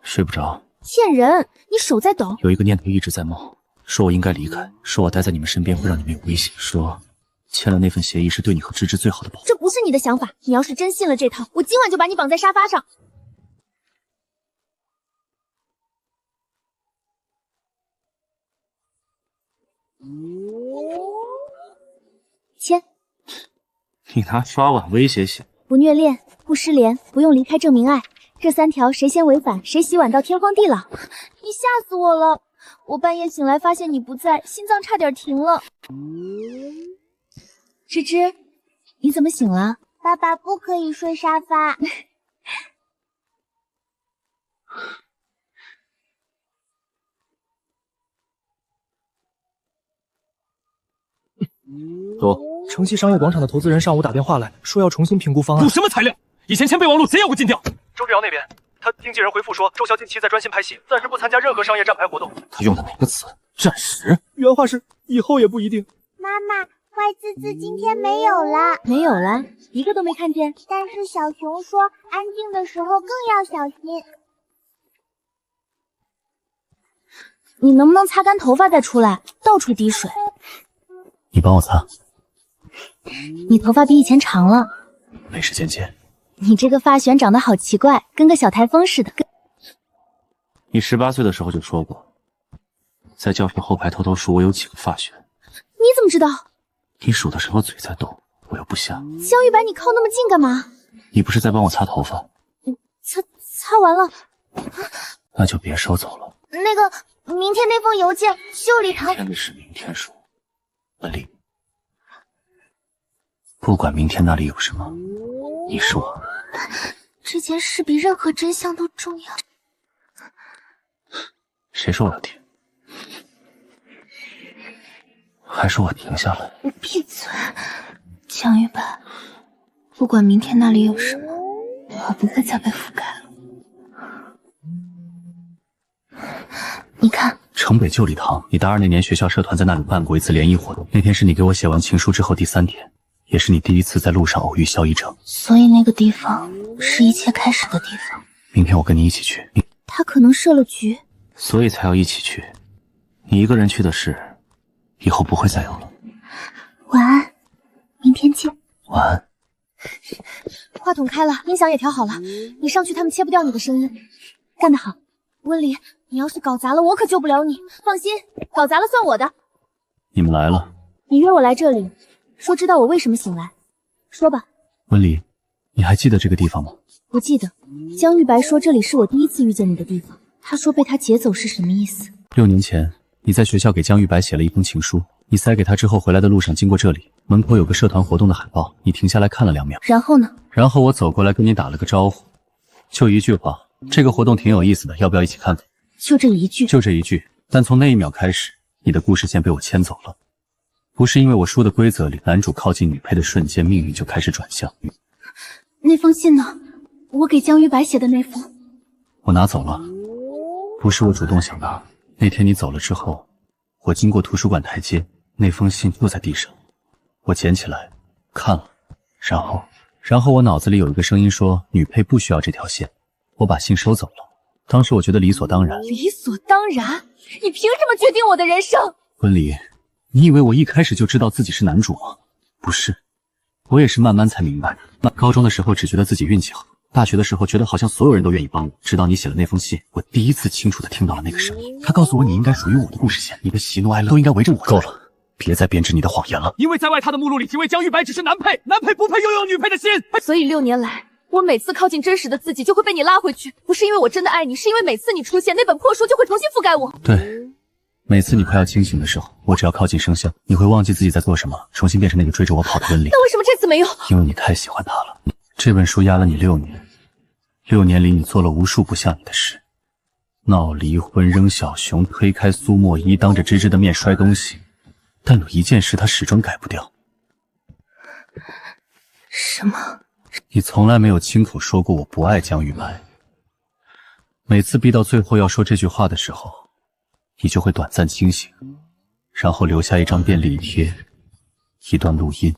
睡不着。骗人！你手在抖。有一个念头一直在冒，说我应该离开，说我待在你们身边会让你们有危险，说签了那份协议是对你和芝芝最好的保护。这不是你的想法，你要是真信了这套，我今晚就把你绑在沙发上。签。你拿刷碗威胁信？不虐恋，不失联，不用离开证明爱，这3条谁先违反，谁洗碗到天荒地老。你吓死我了！我半夜醒来发现你不在，心脏差点停了。芝芝，你怎么醒了？爸爸不可以睡沙发。走。城西商业广场的投资人上午打电话来说要重新评估方案。补什么材料？以前签备忘录贼要给我禁掉。周志尧那边，他经纪人回复说，周潇近期在专心拍戏，暂时不参加任何商业站牌活动。他用的哪个词？暂时？原话是以后也不一定。妈妈，坏滋滋今天没有了。没有了，一个都没看见。但是小熊说，安静的时候更要小心。你能不能擦干头发再出来？到处滴水。你帮我擦。你头发比以前长了。没时间剪。你这个发旋长得好奇怪，跟个小台风似的。你18岁的时候就说过，在教室后排偷偷数我有几个发旋。你怎么知道？你数的时候嘴在动，我又不像。江玉白，你靠那么近干嘛？你不是在帮我擦头发？擦完了。那就别收走了。那个，明天那封邮件，秀丽堂。明天的事明天说。文丽，不管明天那里有什么，你是我。这件事比任何真相都重要。谁说我要停？还是我停下来？你闭嘴，江玉白。不管明天那里有什么，我不会再被覆盖了。你看，城北旧礼堂，你大2那年学校社团在那里办过一次联谊活动，那天是你给我写完情书之后第3天，也是你第一次在路上偶遇萧一成。所以那个地方是一切开始的地方。明天我跟你一起去。他可能设了局，所以才要一起去。你一个人去的事，以后不会再有了。晚安，明天见。晚安。话筒开了，音响也调好了，你上去他们切不掉你的声音。干得好，温里，你要是搞砸了，我可救不了你。放心，搞砸了算我的。你们来了。你约我来这里，说知道我为什么醒来。说吧。温里，你还记得这个地方吗？我记得，江玉白说这里是我第一次遇见你的地方。他说被他劫走是什么意思？6年前，你在学校给江玉白写了一封情书，你塞给他之后回来的路上经过这里，门口有个社团活动的海报，你停下来看了2秒。然后呢？然后我走过来跟你打了个招呼，就一句话，这个活动挺有意思的，要不要一起看看？就这一句？就这一句。但从那1秒开始，你的故事线被我牵走了。不是因为我输的规则里，男主靠近女配的瞬间，命运就开始转向。那封信呢？我给江玉白写的那封，我拿走了，不是我主动想拿。那天你走了之后，我经过图书馆台阶，那封信就在地上，我捡起来看了，然后我脑子里有一个声音说，女配不需要这条线，我把信收走了。当时我觉得理所当然。理所当然？你凭什么决定我的人生？温里，你以为我一开始就知道自己是男主吗？不是，我也是慢慢才明白的。高中的时候只觉得自己运气好，大学的时候觉得好像所有人都愿意帮我，直到你写了那封信，我第一次清楚的听到了那个声音。他告诉我你应该属于我的故事线，你的喜怒哀乐都应该围着我。够了，别再编织你的谎言了。因为在外他的目录里题为江玉白只是男配，男配不配拥有女配的心。所以6年来，我每次靠近真实的自己就会被你拉回去，不是因为我真的爱你，是因为每次你出现，那本破书就会重新覆盖我。对，每次你快要清醒的时候，我只要靠近生香，你会忘记自己在做什么，重新变成那个追着我跑的温里。那为什么这次没有？因为你太喜欢他了。这本书压了你6年，6年里你做了无数不像你的事，闹离婚、扔小熊、推开苏墨一，当着芝芝的面摔东西，但有一件事他始终改不掉。什么？你从来没有亲口说过我不爱江玉白，每次逼到最后要说这句话的时候，你就会短暂清醒，然后留下一张便利贴，一段录音。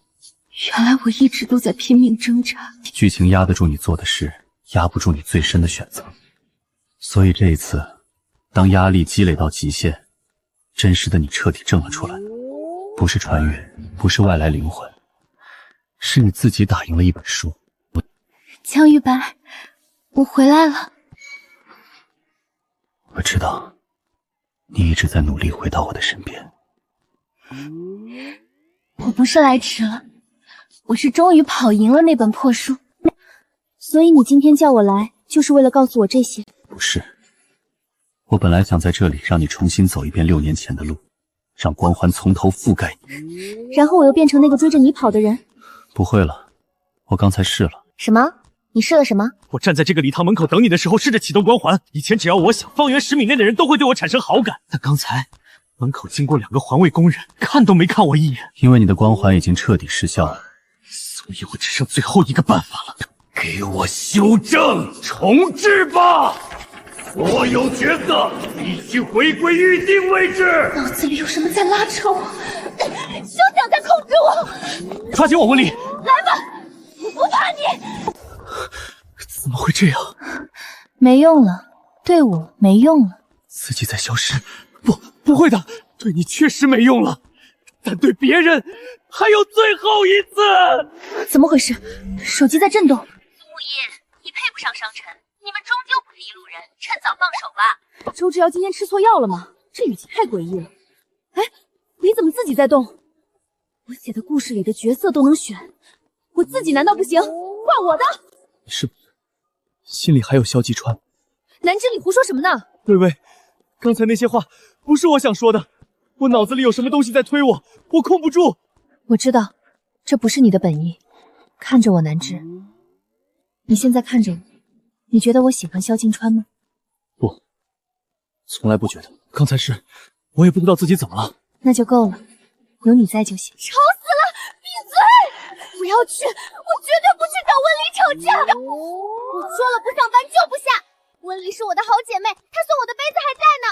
原来我一直都在拼命挣扎。剧情压得住你做的事，压不住你最深的选择。所以这一次，当压力积累到极限，真实的你彻底挣了出来。不是穿越，不是外来灵魂，是你自己打赢了一本书。江玉白，我回来了。我知道，你一直在努力回到我的身边。我不是来迟了，我是终于跑赢了那本破书。所以你今天叫我来，就是为了告诉我这些？不是，我本来想在这里让你重新走一遍6年前的路，让光环从头覆盖你。然后我又变成那个追着你跑的人？不会了，我刚才试了。什么？你试了什么？我站在这个礼堂门口等你的时候，试着启动光环。以前只要我想，方圆10米内的人都会对我产生好感。但刚才门口经过2个环卫工人，看都没看我一眼。因为你的光环已经彻底失效了，所以我只剩最后一个办法了。给我修正重置吧！所有角色必须回归预定位置。脑子里有什么在拉扯我？休想再控制我！抓紧我，温丽！来吧，我不怕你。怎么会这样？没用了，对我没用了。自己在消失？不会的，对你确实没用了，但对别人还有最后一次。怎么回事？手机在震动。苏木叶，你配不上商臣，你们终究不是一路人，趁早放手吧。周芷瑶今天吃错药了吗？这语气太诡异了。哎，你怎么自己在动？我写的故事里的角色都能选，我自己难道不行？换我的。是不是心里还有萧季川？南之，你胡说什么呢？微微，刚才那些话不是我想说的，我脑子里有什么东西在推我，我控不住。我知道，这不是你的本意。看着我，南之，你现在看着我，你觉得我喜欢萧敬川吗？不，从来不觉得。刚才是我也不知道自己怎么了。那就够了，有你在就行。吵死了！闭嘴！不要去，我绝对不去找温离吵架。我说了，不上班就不下。温离是我的好姐妹，她送我的杯子还在呢。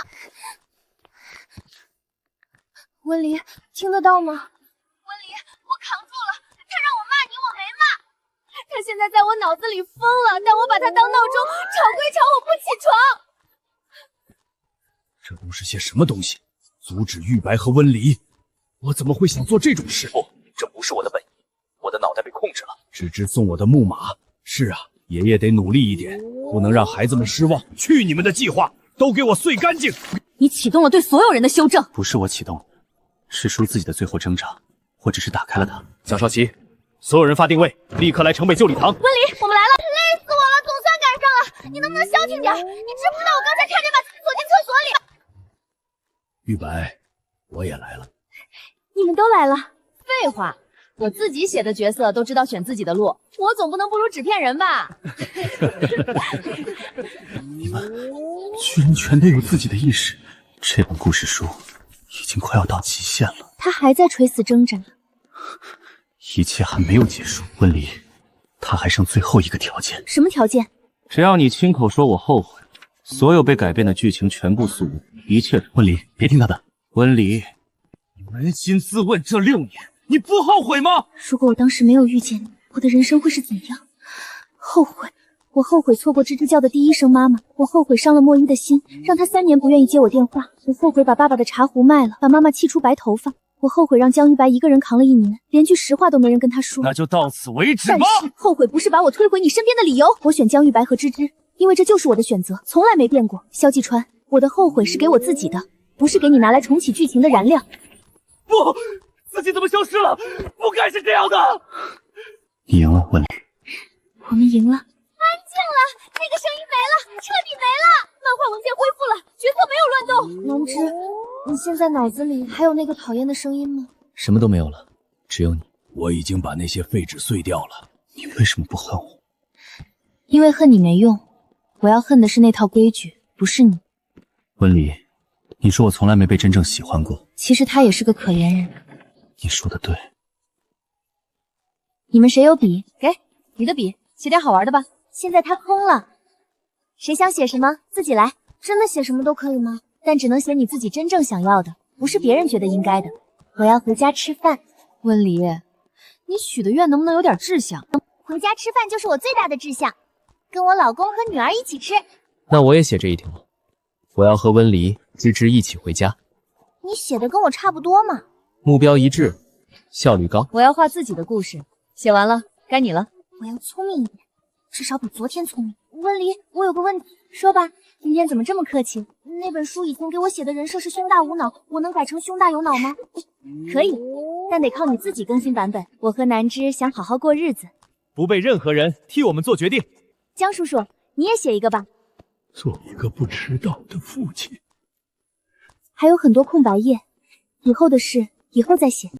温离，听得到吗？温离，我扛住了，他让我骂你，我没骂。他现在在我脑子里疯了，但我把他当闹钟，吵归吵，我不起床。这都是些什么东西？阻止玉白和温离，我怎么会想做这种事？不，这不是我的本意，我的脑袋被控制了。芝芝送我的木马，是啊，爷爷得努力一点，不能让孩子们失望。去你们的计划，都给我碎干净！你启动了对所有人的修正。不是我启动的，是书自己的最后挣扎，我只是打开了它。蒋少奇，所有人发定位，立刻来城北旧礼堂。温离，我们来了，累死我了，总算赶上了。你能不能消停点？你知不知道我刚才差点把自己锁进厕所里？玉白，我也来了。你们都来了？废话，我自己写的角色都知道选自己的路，我总不能不如纸片人吧？你们居然全都有自己的意识，这本故事书已经快要到极限了。他还在垂死挣扎。一切还没有结束，温离，他还剩最后一个条件。什么条件？只要你亲口说我后悔，所有被改变的剧情全部诉无，一切。温离，别听他的。温离，你扪心自问，这6年你不后悔吗？如果我当时没有遇见你，我的人生会是怎样？后悔，我后悔错过吱吱叫的第一声妈妈，我后悔伤了莫一的心，让她3年不愿意接我电话，我后悔把爸爸的茶壶卖了，把妈妈气出白头发，我后悔让江玉白一个人扛了1年，连句实话都没人跟他说。那就到此为止吧。但是后悔不是把我推回你身边的理由。我选江玉白和芝芝，因为这就是我的选择，从来没变过。萧季川，我的后悔是给我自己的，不是给你拿来重启剧情的燃料。不，自己怎么消失了？不该是这样的。你赢了，文丽。我们赢了。安静了，那个声音没了，彻底没了。漫画文件恢复了，角色没有乱动。南芝，你现在脑子里还有那个讨厌的声音吗？什么都没有了，只有你。我已经把那些废纸碎掉了。你为什么不恨我？因为恨你没用，我要恨的是那套规矩，不是你。文丽，你说我从来没被真正喜欢过，其实他也是个可怜人。你说的对。你们谁有笔？给你的笔，写点好玩的吧。现在它空了，谁想写什么自己来。真的写什么都可以吗？但只能写你自己真正想要的，不是别人觉得应该的。我要回家吃饭。温离，你许的愿能不能有点志向？回家吃饭就是我最大的志向，跟我老公和女儿一起吃。那我也写这一条，我要和温离、芝芝一起回家。你写的跟我差不多嘛。目标一致，效率高。我要画自己的故事，写完了，该你了。我要聪明一点，至少比昨天聪明。温离，我有个问题，说吧。今天怎么这么客气？那本书以前给我写的人设是胸大无脑，我能改成胸大有脑吗？可以，但得靠你自己更新版本。我和南芝想好好过日子，不被任何人替我们做决定。江叔叔，你也写一个吧。做一个不迟到的父亲。还有很多空白页，以后的事以后再写。